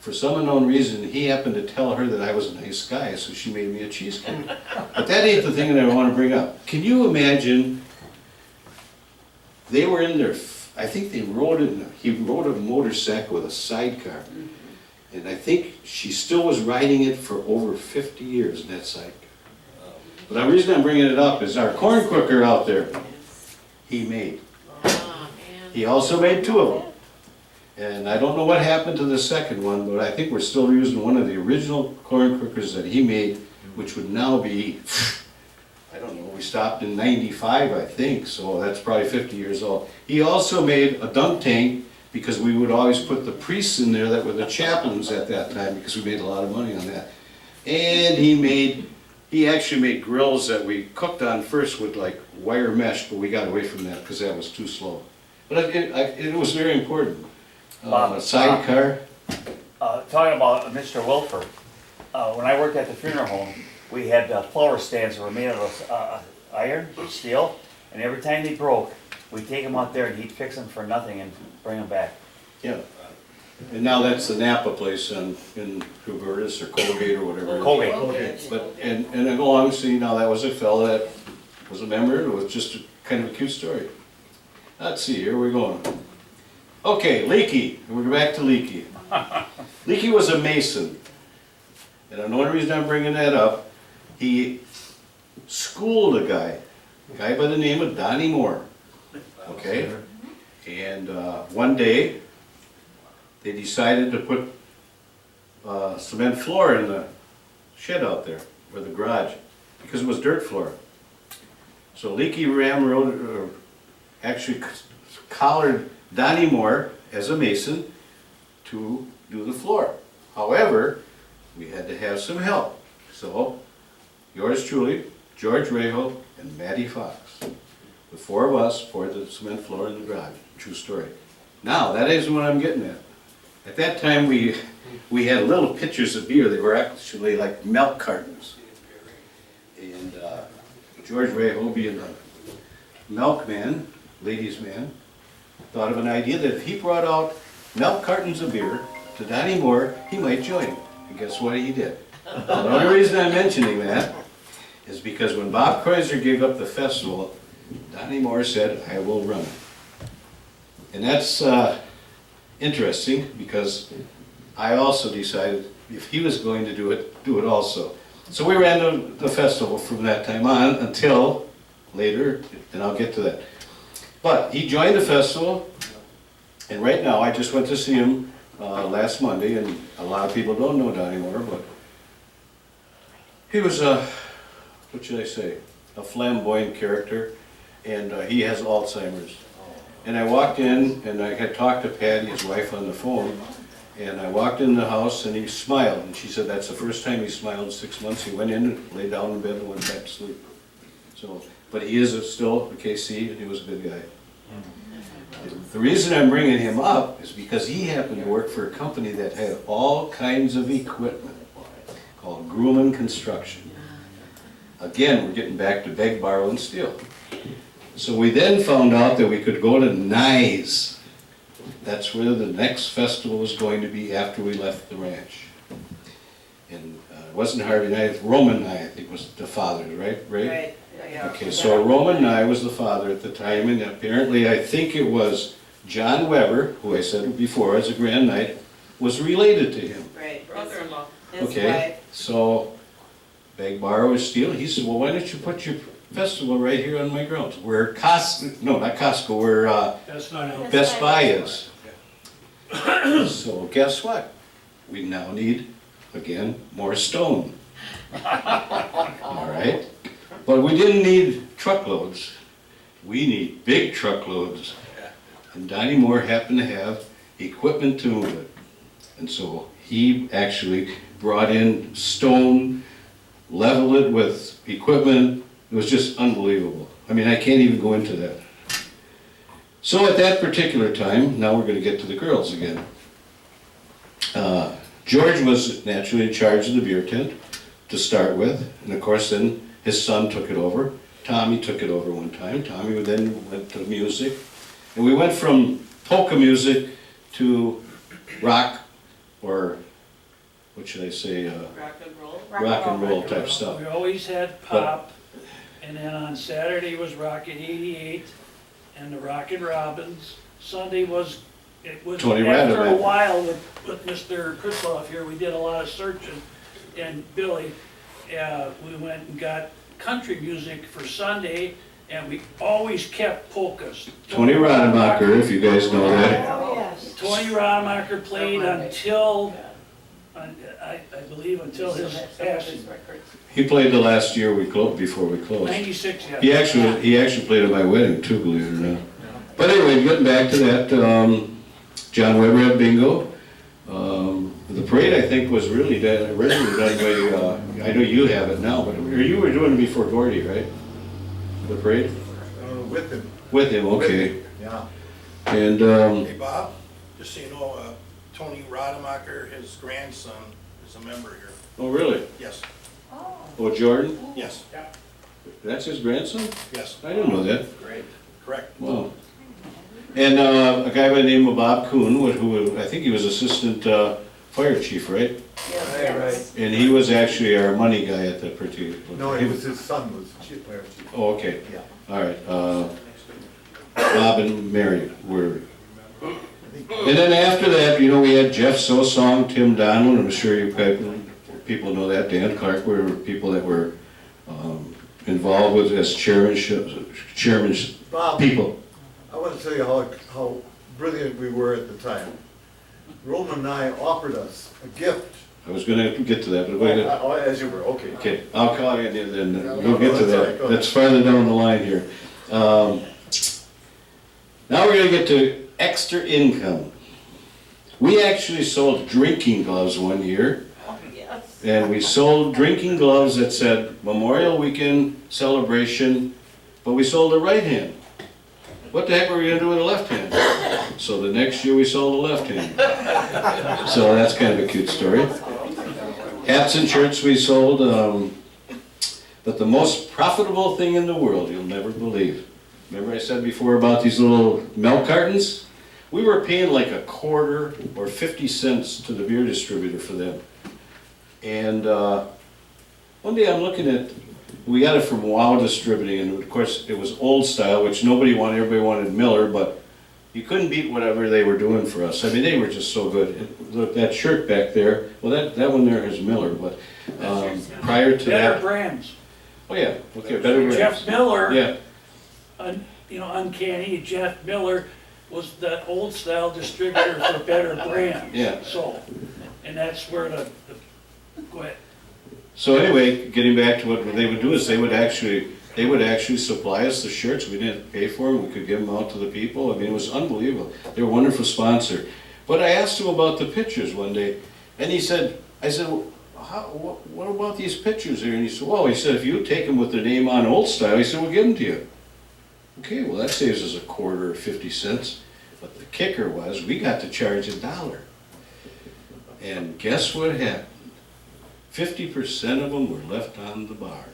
for some unknown reason, he happened to tell her that I was a nice guy, so she made me a cheesecake. But that ain't the thing that I want to bring up. Can you imagine, they were in their, I think he rode a motorcycle with a sidecar. And I think she still was riding it for over 50 years in that sidecar. But the reason I'm bringing it up is our corn cooker out there, he made. He also made 2 of them. And I don't know what happened to the second one, but I think we're still using one of the original corn cookers that he made, which would now be, I don't know, we stopped in 95, I think, so that's probably 50 years old. He also made a dunk tank, because we would always put the priests in there that were the chaplains at that time, because we made a lot of money on that. And he actually made grills that we cooked on first with like wire mesh, but we got away from that because that was too slow. But it was very important. Sidecar. Talking about Mr. Wilfer, when I worked at the funeral home, we had flower stands that were made out of iron, steel, And every time they broke, we'd take them out there and he'd fix them for nothing and bring them back. Yeah. And now that's the Napa place in Hubertus or Colgate or whatever. Colgate. But, and along, see, now that was a fella that was a member, it was just a kind of a cute story. Let's see, here we're going. Okay, Leakey, we're back to Leakey. Leakey was a Mason. And the only reason I'm bringing that up, he schooled a guy by the name of Donnie Moore. Okay? And one day, they decided to put cement floor in the shed out there, or the garage, because it was dirt floor. So Leakey actually collared Donnie Moore as a mason to do the floor. However, we had to have some help. So, yours truly, George Reho, and Matty Fox. The four of us poured the cement floor in the garage. True story. Now, that isn't what I'm getting at. At that time, we had little pitchers of beer. They were actually like milk cartons. And George Reho, being a milkman, ladies' man, thought of an idea that if he brought out milk cartons of beer to Donnie Moore, he might join. And guess what he did? The only reason I'm mentioning that is because when Bob Kreuzer gave up the festival, Donnie Moore said, I will run it. And that's interesting because I also decided if he was going to do it also. So we ran the festival from that time on until later, and I'll get to that. But he joined the festival, and right now, I just went to see him last Monday, and a lot of people don't know Donnie Moore, but he was what should I say, a flamboyant character, and he has Alzheimer's. And I walked in, and I had talked to Patty, his wife, on the phone, and I walked in the house, and he smiled, and she said that's the first time he smiled in 6 months. He went in, laid down in bed, and went back to sleep. So, but he is still a KC, and he was a good guy. The reason I'm bringing him up is because he happened to work for a company that had all kinds of equipment called Grumman Construction. Again, we're getting back to beg, borrow, and steal. So we then found out that we could go to Nye's. That's where the next festival was going to be after we left the ranch. And it wasn't Harvey Nye, it was Roman Nye, I think was the father, right, Ray? Right, yeah. Okay, so Roman Nye was the father at the time, and apparently I think it was John Weber, who I said before as a Grand Knight, was related to him. Right, Brother-in-law. his Okay, wife. so beg, borrow, or steal. He said, well, why don't you put your festival right here on my grounds? Where Costco, no, not Costco, where That's not it. Best Buy is. So guess what? We now need, again, more stone. All right? But we didn't need truckloads. We need big truckloads. And Donnie Moore happened to have equipment to move it. And so he actually brought in stone, leveled it with equipment. It was just unbelievable. I mean, I can't even go into that. So at that particular time, now we're going to get to the girls again. George was naturally in charge of the beer tent to start with, and of course then his son took it over. Tommy took it over one time. Tommy then went to music, and we went from polka music to rock, or what should I say, Rock and roll. rock and roll type stuff. We always had pop, and then on Saturday was Rocket 88 and the Rockin' Robins. Sunday was, it was Tony after a Radovan. while with Mr. Kristoff here, we did a lot of searching, and Billy, we went and got country music for Sunday, and we always kept polkas. Tony Rademacher, if you guys know that. Oh, yes. Tony Rademacher played until, I believe until his passing. He played the last year we closed, before we closed. 96, yeah. He actually played at my wedding too, believe it or not. But anyway, getting back to that, John Weber had bingo. The parade, I think, was really originally done by, I know you have it now, but you were doing it before Gordy, right? The parade? With him. With him, okay. Yeah. And, Hey, Bob, just so you know, Tony Rademacher, his grandson, is a member here. oh, really? Yes, Oh, Jordan? yes. That's his grandson? Yes. I didn't know that. Great. Correct. Wow. And a guy by the name of Bob Kuhn, who I think he was assistant fire chief, right? Right. And he was actually our money guy at that particular. No, it was his son was chief fire chief. Oh, okay. Yeah. All right. Bob and Mary were. And then after that, you know, we had Jeff Sosong, Tim Donald, I'm sure you people know that, Dan Clark were people that were involved with as chairman's Bob, people. I want to tell you how brilliant we were at the time. Roman and I offered us a gift. I was gonna get to that, but wait. As you were, okay. Okay, I'll call you and then No, we'll get to that's all right, that. go ahead. That's farther down the line here. Now we're gonna get to extra income. We actually sold drinking gloves one year, Oh, yes. and we sold drinking gloves that said Memorial Weekend Celebration, but we sold the right hand. What the heck were we gonna do with the left hand? So the next year we sold the left hand. So that's kind of a cute story. Hats and shirts we sold, but the most profitable thing in the world, you'll never believe. Remember I said before about these little milk cartons? We were paying like a quarter or 50 cents to the beer distributor for them. And one day I'm looking at, we got it from Wow Distributing, and of course it was old style, which nobody wanted, everybody wanted Miller, but you couldn't beat whatever they were doing for us. I mean, they were just so good. Look, that shirt back there, well, that one there is Miller, but prior to Better that. brands. Oh, yeah, okay, better brands. Jeff Miller, Yeah, Uncanny, Jeff Miller was the old style distributor for Better Brands. Yeah. So, and that's where go ahead. so anyway, getting back to what they would do is they would actually supply us the shirts. We didn't pay for them, we could give them out to the people. I mean, it was unbelievable. They were a wonderful sponsor. But I asked him about the pictures one day, and I said, well, what about these pictures here? And he said, well, he said, if you take them with their name on old style, he said, we'll give them to you. Okay, well, that saves us a quarter or 50 cents. But the kicker was, we got to charge $1. And guess what happened? 50% of them were left on the bar.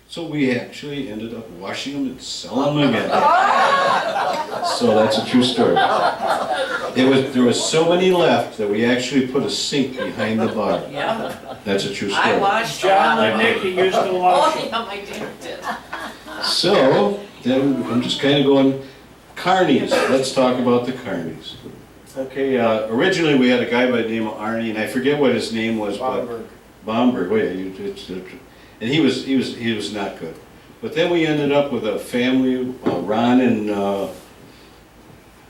So we actually ended up washing them and selling them again. So that's a true story. There was so many left that we actually put a sink behind the bar. Yeah, That's a true I story. watched. John and Nicky used to Oh, watch it. yeah, my dad did. So, then I'm just kind of going, carnies, let's talk about the carnies. Okay, originally we had a guy by the name of Arnie, and I forget what his name was, but Bomberg. Oh yeah, and he was not good. But then we ended up with a family, Ron and I'm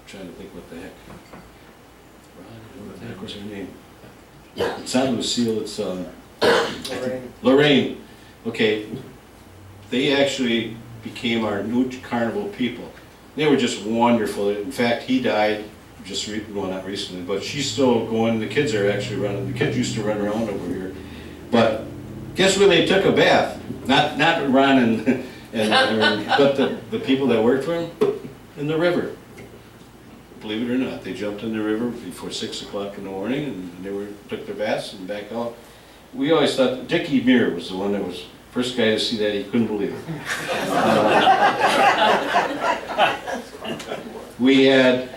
trying to think what the heck. Ron, what the heck was her name? It's not Lucille, it's Lorraine. Okay, they actually became our new carnival people. They were just wonderful. In fact, he died just well, not recently, but she's still going. The kids are actually running. The kids used to run around over here. But guess where they took a bath? Not Ron but the people that worked for him in the river. Believe it or not, they jumped in the river before 6 o'clock in the morning, and they took their baths and back out. We always thought Dickie Muir was the one that was first guy to see that. He couldn't believe it. We had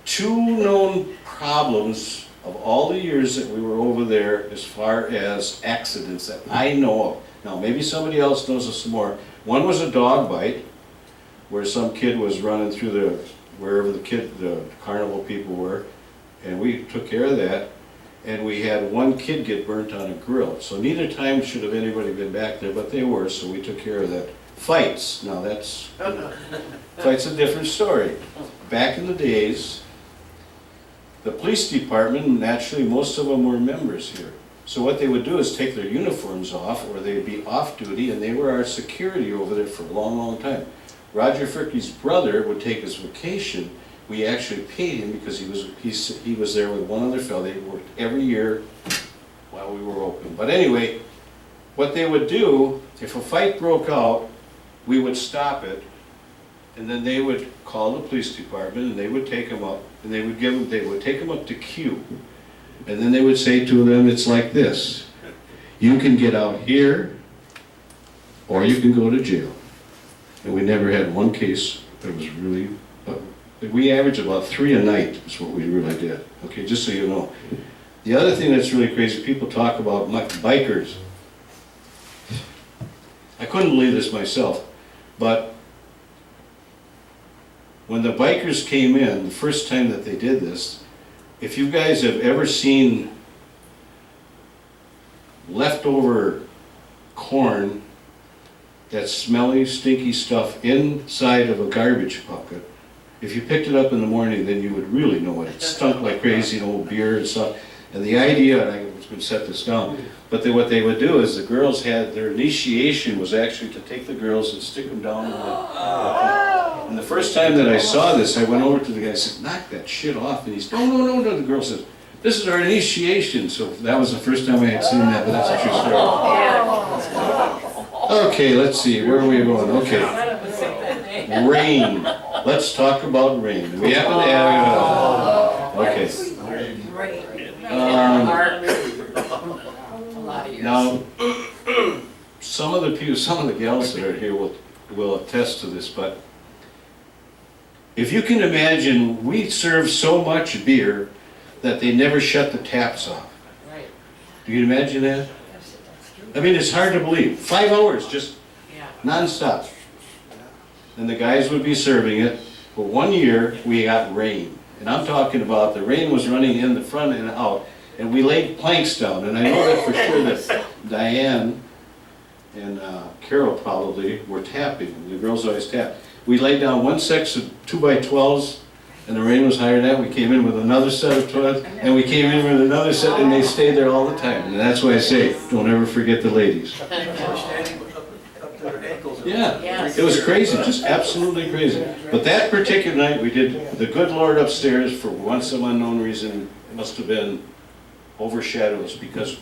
2 known problems of all the years that we were over there as far as accidents that I know of. Now, maybe somebody else knows of some more. One was a dog bite, where some kid was running through wherever the carnival people were, and we took care of that. And we had one kid get burnt on a grill. So neither time should have anybody been back there, but they were, so we took care of that. Fights, now fight's a different story. Back in the days, the police department, naturally most of them were members here. So what they would do is take their uniforms off, or they'd be off duty, and they were our security over there for a long, long time. Roger Fricke's brother would take his vacation. We actually paid him because he was there with one other fellow. They worked every year while we were open. But anyway, what they would do, if a fight broke out, we would stop it, and then they would call the police department, and they would take them up, and they would take them up to Q, and then they would say to them, it's like this: you can get out here, or you can go to jail. And we never had one case that was really, we averaged about 3 a night is what we really did, okay, just so you know. The other thing that's really crazy, people talk about bikers. I couldn't believe this myself, but when the bikers came in, the first time that they did this, if you guys have ever seen leftover corn, that smelly, stinky stuff inside of a garbage bucket, if you picked it up in the morning, then you would really know it. It stunk like crazy, old beer and stuff. And the idea, and I was going to set this down, but what they would do is the girls had, their initiation was actually to take the girls and stick them down in the... And the first time that I saw this, I went over to the guy and said, knock that shit off. And he said, no. The girl says, this is our initiation. So that was the first time I had seen that, but that's a true story. Okay, let's see, where are we going? Okay. Rain. Let's talk about rain. We happen to have, okay. Now, some of the gals that are here will attest to this, but if you can imagine, we serve so much beer that they never shut the taps off. Right. Do you imagine that? I mean, it's hard to believe. 5 hours, just Yeah. nonstop. And the guys would be serving it. But one year, we got rain. And I'm talking about the rain was running in the front and out. And we laid planks down. And I know that for sure that Diane and Carol probably were tapping. The girls always tap. We laid down one section of 2x12s, and the rain was higher than that. We came in with another set of 12s, and we came in with another set, and they stayed there all the time. And that's why I say, don't ever forget the ladies. Yeah, Yes. it was crazy, just absolutely crazy. But that particular night, we did the good Lord upstairs for some unknown reason. It must have been overshadowed us because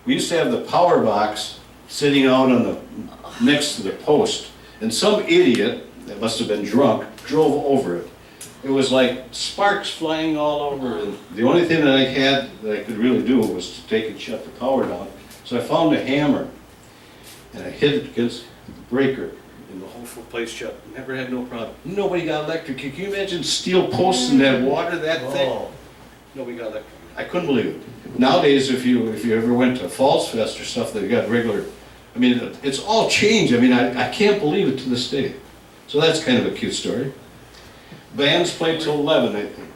we used to have the power box sitting out on the next to the post, and some idiot that must have been drunk drove over it. It was like sparks flying all over, and the only thing that I could really do was to take and shut the power down. So I found a hammer, and I hit it against the breaker, and the whole place shut. Never had no problem. Nobody got electrocuted. Can you imagine steel posts in that water that thick? Nobody got electrocuted. I couldn't believe it. Nowadays, if you ever went to Falls Fest or stuff, they got regular. I mean, it's all changed. I mean, I can't believe it to this day. So that's kind of a cute story. Bands played till 11, I think.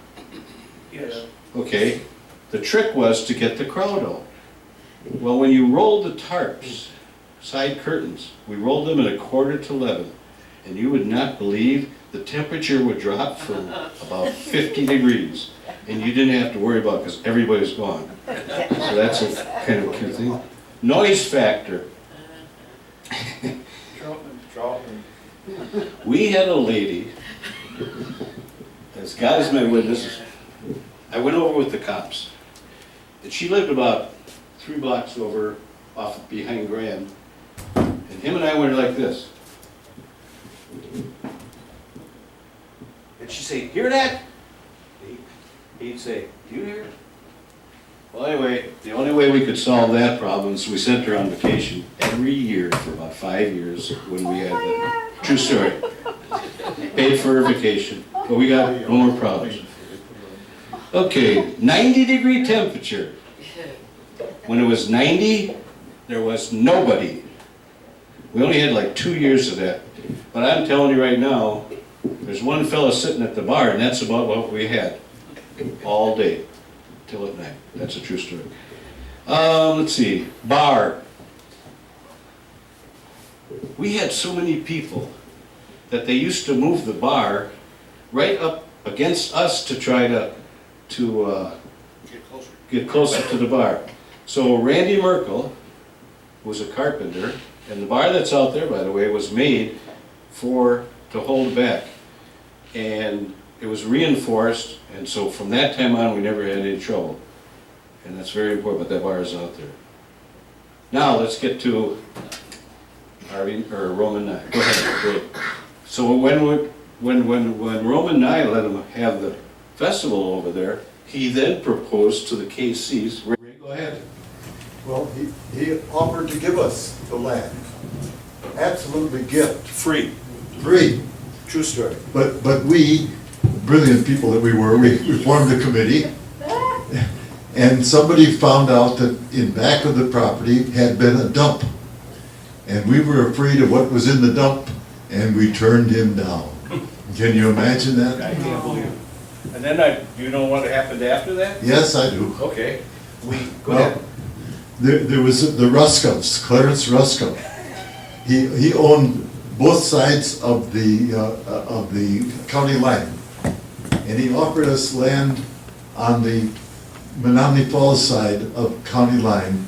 Yes. Okay. The trick was to get the crowd out. Well, when you rolled the tarps, side curtains, we rolled them at 11:15, and you would not believe the temperature would drop from about 50 degrees, and you didn't have to worry about it because everybody was gone. So that's a kind of a cute thing. Noise factor. We had a lady, as God is my witness, I went over with the cops, and she lived about 3 blocks over off behind Grand, and him and I went like this. And she'd say, hear that? He'd say, do you hear it? Well, anyway, the only way we could solve that problem is we sent her on vacation every year for about 5 years when we had the true story. Paid for her vacation, but we got no more problems. Okay, 90-degree temperature. When it was 90, there was nobody. We only had like 2 years of that. But I'm telling you right now, there's one fella sitting at the bar, and that's about what we had all day till at night. That's a true story. Let's see, bar. We had so many people that they used to move the bar right up against us to try to get closer to the bar. So Randy Merkel was a carpenter, and the bar that's out there, by the way, was made to hold back. And it was reinforced, and so from that time on, we never had any trouble. And that's very important, but that bar is out there. Now, let's get to Roman 9. Go ahead, great. So when Roman 9 let him have the festival over there, he then proposed to the KCs. Ray, go ahead. Well, he offered to give us the land absolutely gift, Free. free. True story. But we, brilliant people that we were, we formed a committee. And somebody found out that in back of the property had been a dump. And we were afraid of what was in the dump, and we turned him down. Can you imagine that? I can't believe it. And then you know what happened after that? Yes, I do. Okay. Go Well, ahead. there was the Ruskovs, Clarence Ruskov. He owned both sides of the county line. And he offered us land on the Menominee Falls side of county line.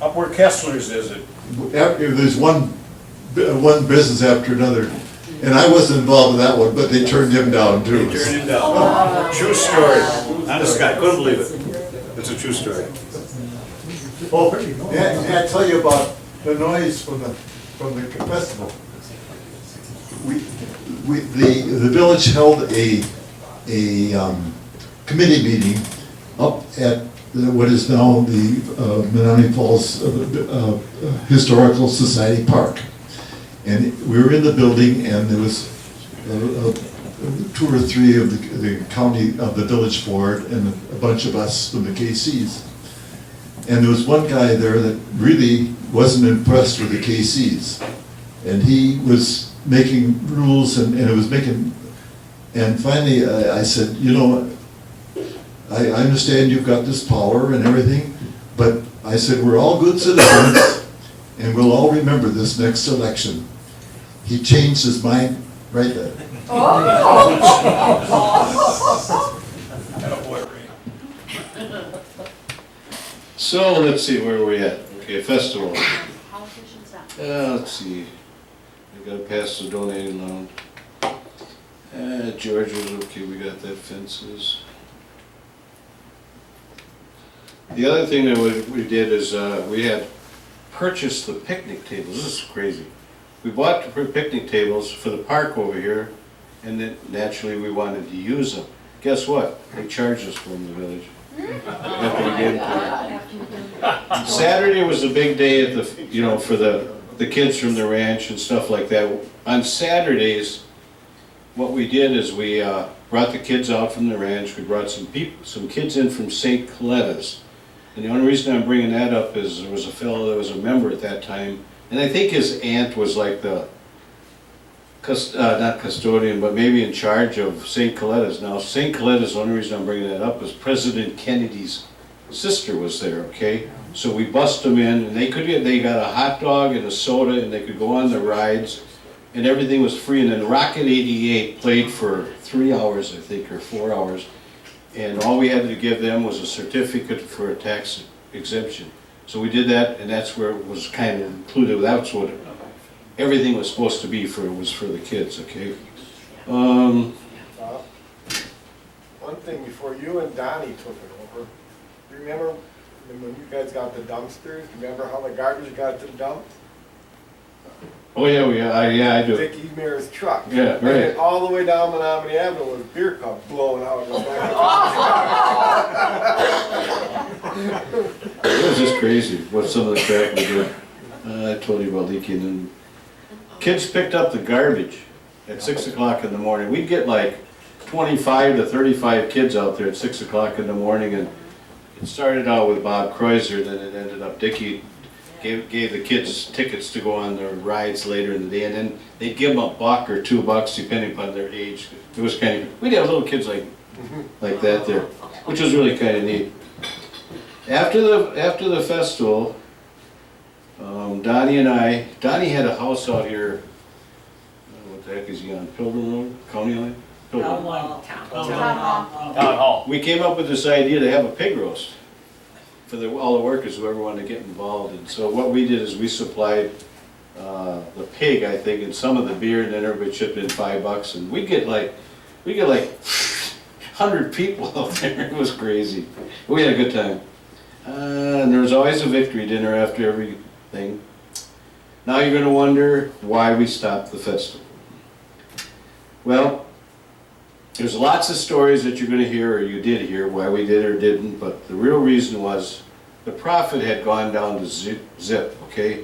Up where Kessler's is it? There's one business after another. And I wasn't involved in that one, but they turned him down too. They turned him down. True story. Honest guy, couldn't believe it. It's a true story. Oh, and I tell you about the noise from the festival. The village held a committee meeting up at what is now the Menominee Falls Historical Society Park. And we were in the building, and there was 2 or 3 of the county, of the village board, and a bunch of us from the KCs. And there was one guy there that really wasn't impressed with the KCs. And he was making rules, and it was making, and finally I said, you know, I understand you've got this power and everything, but I said, we're all good citizens, and we'll all remember this next election. He changed his mind right then. So, let's see, where are we at? Okay, festival. Politicians up. Let's see. We gotta pass the donating loan. George was okay, we got that fences. The other thing that we did is, we had purchased the picnic tables. This is crazy. We bought the picnic tables for the park over here, and then naturally we wanted to use them. Guess what? They charged us for them in the village. After we gave them to them. Saturday was the big day at the, you know, for the kids from the ranch and stuff like that. On Saturdays, what we did is we brought the kids out from the ranch. We brought some kids in from St. Coletta's. And the only reason I'm bringing that up is there was a fellow that was a member at that time, and I think his aunt was like the, not custodian, but maybe in charge of St. Coletta's. Now, St. Coletta's, the only reason I'm bringing that up is President Kennedy's sister was there, okay? So we bust them in, and they got a hot dog and a soda, and they could go on the rides, and everything was free. And then Rocket 88 played for 3 hours, I think, or 4 hours. And all we had to give them was a certificate for a tax exemption. So we did that, and that's where it was kind of included. That's what everything was supposed to be for, was for the kids, okay? One thing before you and Donnie took it over, remember when you guys got the dumpsters? Remember how the garbage got dumped? Oh, yeah, I do. Dickie Mears' truck. Yeah, right. And all the way down Menominee Avenue was beer cup blowing out of the back. It was just crazy what some of the crap we did. I told you about leaking, and kids picked up the garbage at 6 o'clock in the morning. We'd get like 25 to 35 kids out there at 6 o'clock in the morning, and it started out with Bob Kreuzer, then it ended up Dickie gave the kids tickets to go on their rides later in the day, and then they'd give them $1 or $2 depending upon their age. It was kind of, we'd have little kids like that there, which was really kind of neat. After the festival, Donnie had a house out here, what the heck is he on, Pilgrim Road, County Line? Pilgrim. Town hall. We came up with this idea to have a pig roast for all the workers, whoever wanted to get involved. And so what we did is we supplied the pig, I think, and some of the beer, and then everybody chipped in $5, and we get like 100 people out there. It was crazy. We had a good time. And there was always a victory dinner after everything. Now you're gonna wonder why we stopped the festival. Well, there's lots of stories that you're going to hear, or you did hear, why we did or didn't, but the real reason was the profit had gone down to zip, okay?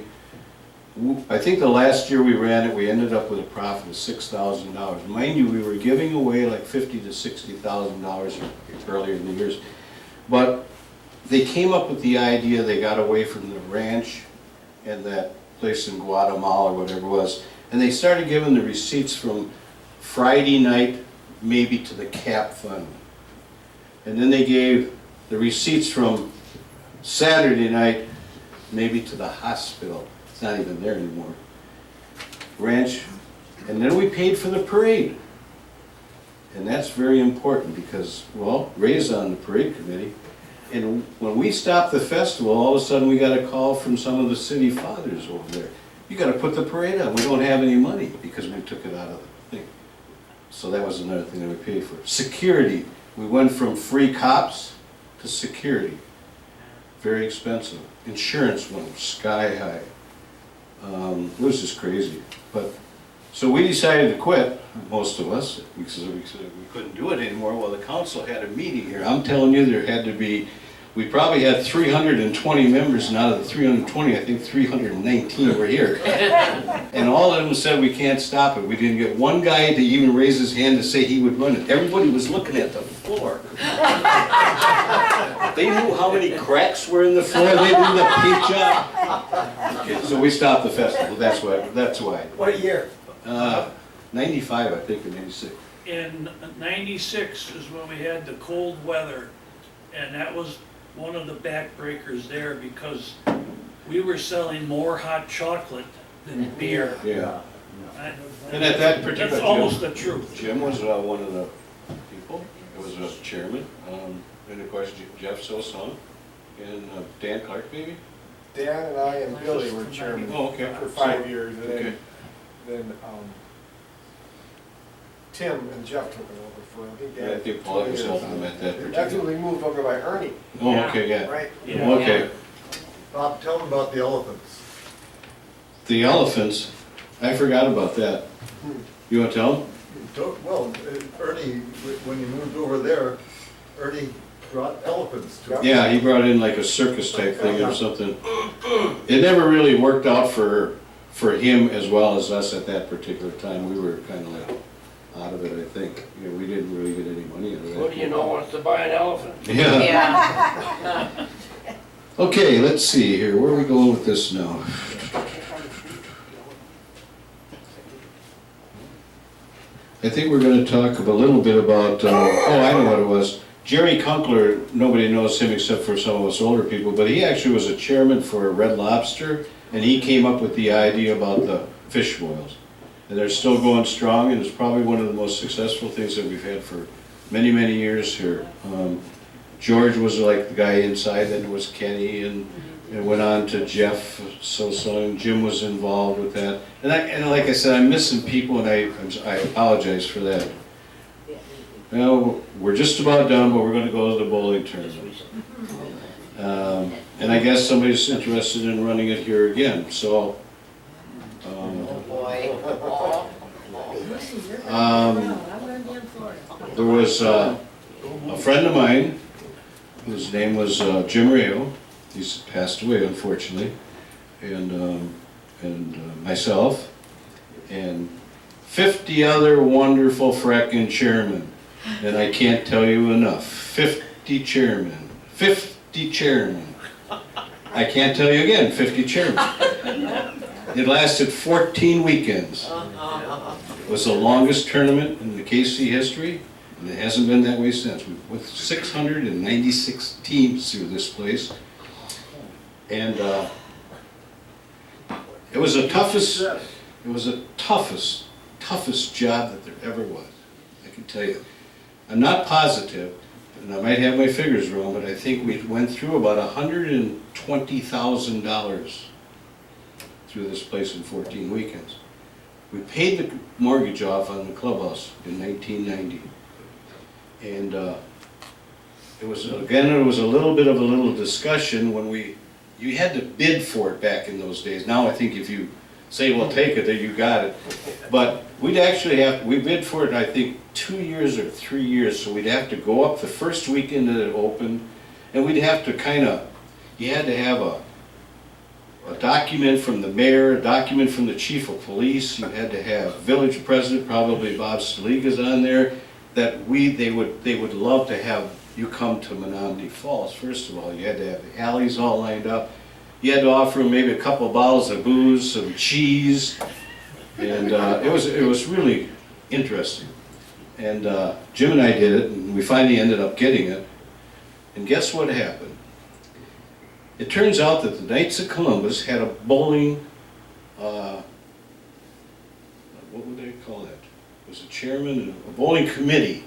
I think the last year we ran it, we ended up with a profit of $6,000. Mind you, we were giving away like $50,000 to $60,000 earlier in the years. But they came up with the idea, they got away from the ranch and that place in Guatemala or whatever it was, and they started giving the receipts from Friday night maybe to the CAP fund. And then they gave the receipts from Saturday night maybe to the hospital. It's not even there anymore. Ranch, and then we paid for the parade. And that's very important because, well, Ray's on the parade committee. And when we stopped the festival, all of a sudden we got a call from some of the city fathers over there. You gotta put the parade on, we don't have any money because we took it out of the thing. So that was another thing that we paid for. Security, we went from free cops to security. Very expensive. Insurance went sky high. It was just crazy. But so we decided to quit, most of us, because we couldn't do it anymore. Well, the council had a meeting here. I'm telling you, there had to be, we probably had 320 members, and out of the 320, I think 319 were here. And all of them said we can't stop it. We didn't get one guy to even raise his hand to say he would run it. Everybody was looking at the floor. They knew how many cracks were in the floor. They did the paint job. Okay, so we stopped the festival. That's why. What year? 95, I think, or 96. In '96 is when we had the cold weather, and that was one of the backbreakers there because we were selling more hot chocolate than beer. Yeah. I- And at that particular, That's almost the truth. Jim was one of the people. He was a chairman. And of course, Jeff Soson and Dan Clark, maybe? Dan and I and Billy were chairman Oh, okay. for 5 years, and Okay. then Tim and Jeff took it over for, I think, Yeah, I Dan. think Paul was helping him at that That's particular. when we moved over by Ernie, Oh, okay, yeah. right? Yeah. Okay. Bob, tell them about the elephants. The elephants, I forgot about that. You want to tell them? Well, Ernie, when you moved over there, Ernie brought elephants to. Yeah, he brought in like a circus type thing or something. It never really worked out for him as well as us at that particular time. We were kind of like out of it, I think. You know, we didn't really get any money out of it. What do you know wants to buy an elephant? Yeah. Yeah. Okay, let's see here. Where are we going with this now? I think we're going to talk a little bit about, I know what it was. Jerry Kunkler, nobody knows him except for some of us older people, but he actually was a chairman for Red Lobster, and he came up with the idea about the fish boils. And they're still going strong, and it's probably one of the most successful things that we've had for many, many years here. George was like the guy inside, then it was Kenny, and it went on to Jeff Sosa, and Jim was involved with that. And like I said, I'm missing people, and I apologize for that. Well, we're just about done, but we're gonna go to the bowling tournament. And I guess somebody's interested in running it here again, so. Boy. There was a friend of mine, whose name was Jim Rayo. He's passed away, unfortunately, and myself, and 50 other wonderful frackin' chairmen, and I can't tell you enough. 50 chairmen, 50 chairmen. I can't tell you again, 50 chairmen. It lasted 14 weekends. It was the longest tournament in the KC history, and it hasn't been that way since. With 696 teams through this place. And it was the toughest job that there ever was. I can tell you. I'm not positive, and I might have my figures wrong, but I think we went through about $120,000 through this place in 14 weekends. We paid the mortgage off on the clubhouse in 1990. And it was a little bit of a discussion when you had to bid for it back in those days. Now I think if you say, well, take it, then you got it. But we bid for it, I think, 2 years or 3 years, so we'd have to go up the first weekend that it opened, and we'd have to you had to have a document from the mayor, a document from the chief of police, you had to have village president, probably Bob Saliga's on there, that they would love to have you come to Menominee Falls. First of all, you had to have the alleys all lined up. You had to offer them maybe a couple of bottles of booze, some cheese, and it was really interesting. And Jim and I did it, and we finally ended up getting it. And guess what happened? It turns out that the Knights of Columbus had a bowling, what would they call that? It was a chairman and a bowling committee.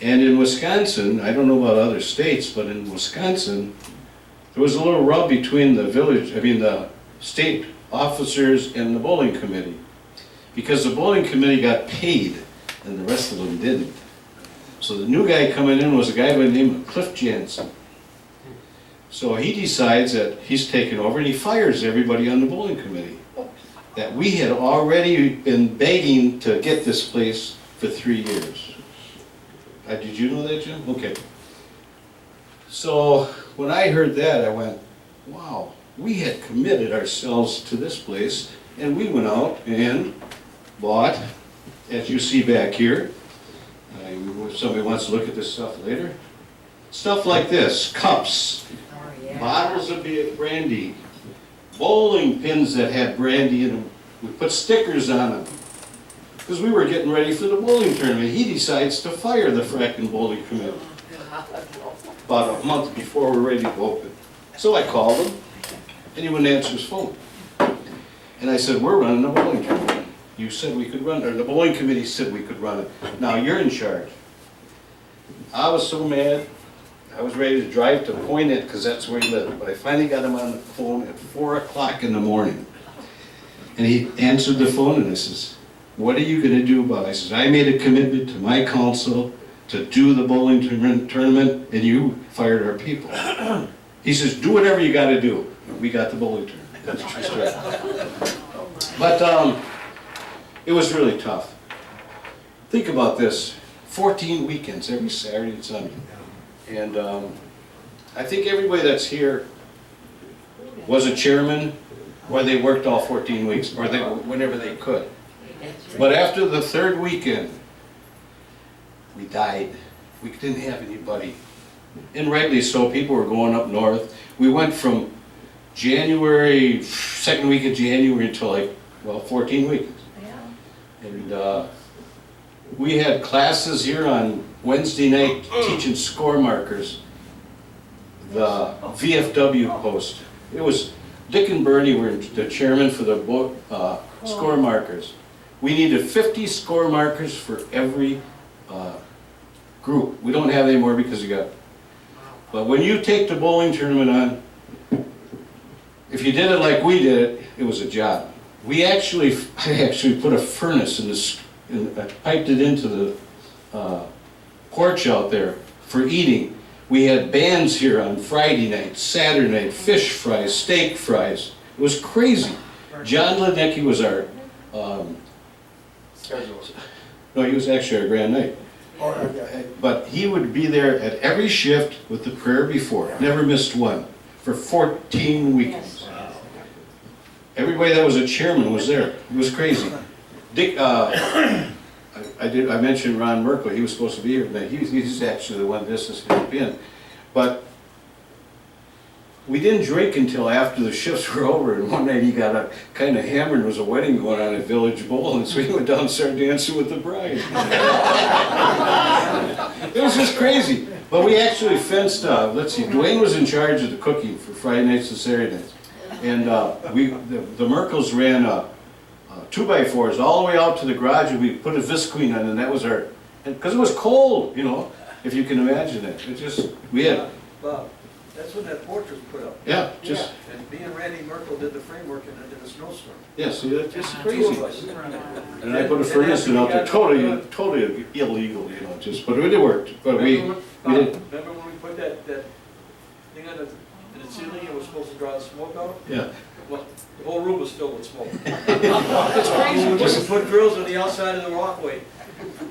And in Wisconsin, I don't know about other states, but in Wisconsin, there was a little rub between the state officers and the bowling committee. Because the bowling committee got paid and the rest of them didn't. So the new guy coming in was a guy by the name of Cliff Jansen. So he decides that he's taken over and he fires everybody on the bowling committee. That we had already been begging to get this place for 3 years. Did you know that, Jim? Okay. So when I heard that, I went, wow, we had committed ourselves to this place, and we went out and bought, as you see back here, if somebody wants to look at this stuff later, stuff like this, cups, bottles of brandy, bowling pins that had brandy in them. We put stickers on them because we were getting ready for the bowling tournament. He decides to fire the fracking bowling committee about a month before we're ready to open. So I called him, and he wouldn't answer his phone. And I said, we're running a bowling tournament. You said we could run it, or the bowling committee said we could run it. Now you're in charge. I was so mad. I was ready to drive to Poinet because that's where he lived. But I finally got him on the phone at 4 o'clock in the morning. And he answered the phone and I says, what are you going to do about it? I says, I made a commitment to my council to do the bowling tournament and you fired our people. He says, do whatever you got to do. We got the bowling tournament. That's a true story. But it was really tough. Think about this. 14 weekends every Saturday and Sunday. And I think everybody that's here was a chairman, or they worked all 14 weeks, or whenever they could. But after the third weekend, we died. We didn't have anybody. And rightly so, people were going up north. We went from January, second week of January until 14 weekends. And we had classes here on Wednesday night teaching score markers, the VFW post. It was Dick and Bernie were the chairman for the score markers. We needed 50 score markers for every group. We don't have any more because you got. But when you take the bowling tournament on, if you did it like we did it, it was a job. I actually put a furnace in this, and I piped it into the porch out there for eating. We had bands here on Friday night, Saturday night, fish fries, steak fries. It was crazy. John Ledecki was our, no, he was actually our grand night. But he would be there at every shift with the prayer before, never missed one, for 14 weekends. Everybody that was a chairman was there. It was crazy. Dick, I mentioned Ron Merkel. He was supposed to be here, but he's actually the one this has been. But we didn't drink until after the shifts were over, and one night he got kind of hammered. There was a wedding going on at Village Bowl, and so he went down and started dancing with the bride. It was just crazy. But we actually fenced, let's see, Dwayne was in charge of the cooking for Friday nights and Saturday nights. And the Merkels ran 2x4s all the way out to the garage, and we put a Visqueen on, and that was our, because it was cold, if you can imagine it. It just, we had. Bob, that's when that porch was put up. Yeah, just. And me and Randy Merkel did the framework and it did a snowstorm. Yeah, see, that's just Two crazy. of us. And I put a furnace in out there, totally illegal, but it worked. But we did. Remember when we put that thing on the ceiling and was supposed to draw the smoke out? Yeah. Well, the whole room was filled with smoke. It's crazy. We put grills on the outside of the walkway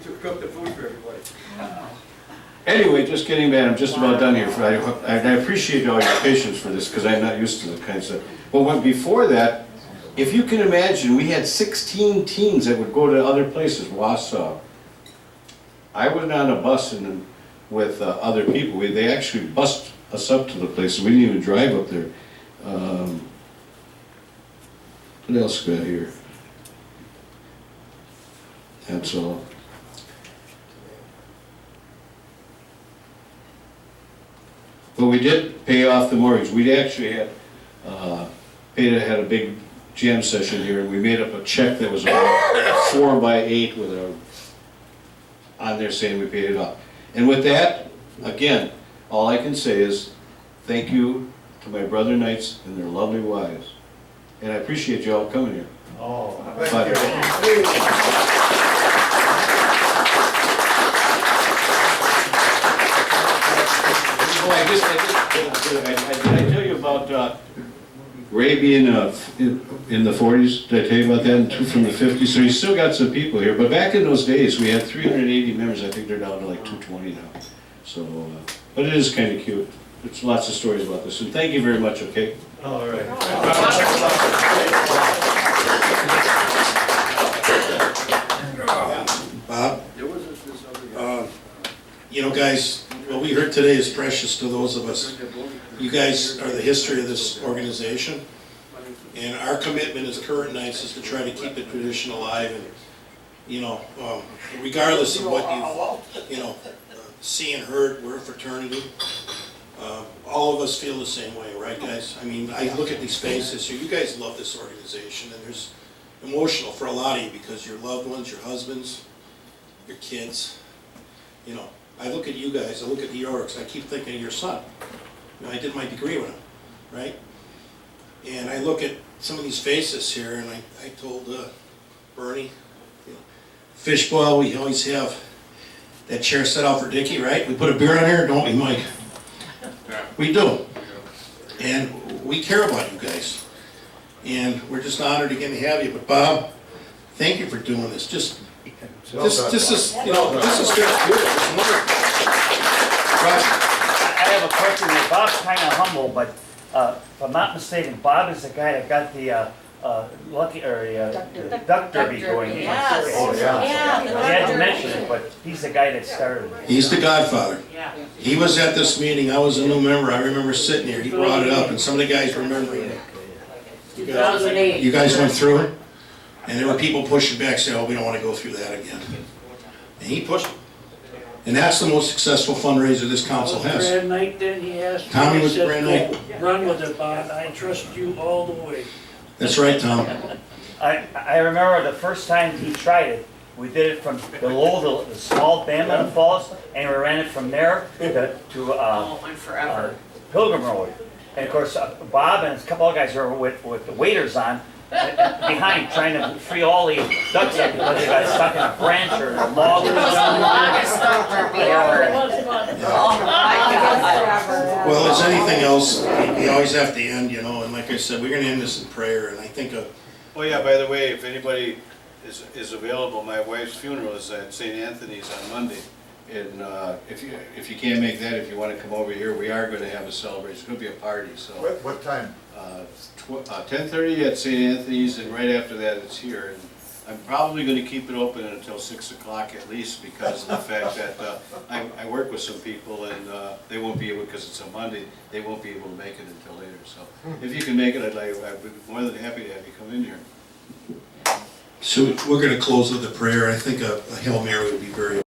to cook the food for everybody. Anyway, just getting back, I'm just about done here. I appreciate all your patience for this, because I'm not used to the kind of stuff. But before that, if you can imagine, we had 16 teams that would go to other places, Wausau. I went on a bus with other people. They actually bussed us up to the place. We didn't even drive up there. What else got here? That's all. But we did pay off the mortgage. We actually had had a big jam session here, and we made up a check that was about 4 by 8 with on there saying we paid it off. And with that, again, all I can say is thank you to my brother knights and their lovely wives. And I appreciate you all coming here. Oh. Did I tell you about Ray being in the 40s? Did I tell you about that? From the 50s? So you still got some people here. But back in those days, we had 380 members. I think they're down to like 220 now. So, but it is kind of cute. There's lots of stories about this. And thank you very much, okay? All right. Bob? You know, guys, what we heard today is precious to those of us. You guys are the history of this organization, and our commitment as current Knights is to try to keep the tradition alive. And you know, regardless of what you see and heard, we're a fraternity. All of us feel the same way, right, guys? I mean, I look at these faces here. You guys love this organization, and there's emotional for a lot of you because your loved ones, your husbands, your kids. You know, I look at you guys. I look at the Yorks. I keep thinking of your son. You know, I did my degree with him, right? And I look at some of these faces here, and I told Bernie, you know, Fishbowl, we always have that chair set out for Dickie, right? We put a beer on here, don't we, Mike? We do. And we care about you guys. And we're just honored again to have you. But Bob, thank you for doing this. This is just beautiful. It's wonderful. I have a question here. Bob's kind of humble, but if I'm not mistaken, Bob is the guy that got the duck derby going. Yes. Oh, yeah. Yeah. He hadn't mentioned it, but he's the guy that started it. He's the godfather. Yeah. He was at this meeting. I was a new member. I remember sitting here. He brought it up, and some of the guys remember it. 2008. You guys went through it, and there were people pushing back, saying, "Oh, we don't want to go through that again." And he pushed it. And that's the most successful fundraiser this council has. Grand night then, he asked. Tommy he was said, grand "Go, night." Run with it, Bob, I trust you all the way. That's right, Tom. I remember the first time he tried it, we did it from below the small Bama Falls, and we ran it from there to Oh, and forever. Pilgrim Road. And of course, Bob and a couple of guys were with the waders on behind, trying to free all the ducks up because they got stuck in a branch or a log. It was the longest stopper ever. Oh my God. Well, as anything else, we always have to end, you know, and like I said, we're going to end this in prayer, and I think Oh yeah, by the way, if anybody is available, my wife's funeral is at St. Anthony's on Monday. And if you can't make that, if you want to come over here, we are going to have a celebration. It's going to be a party, so. What time? 10:30 at St. Anthony's, and right after that it's here. And I'm probably going to keep it open until 6 o'clock at least, because of the fact that I work with some people, and they won't be able, because it's a Monday, they won't be able to make it until later. So if you can make it, I'd be more than happy to have you come in here. so we're going to close with a prayer. I think a Hail Mary would be very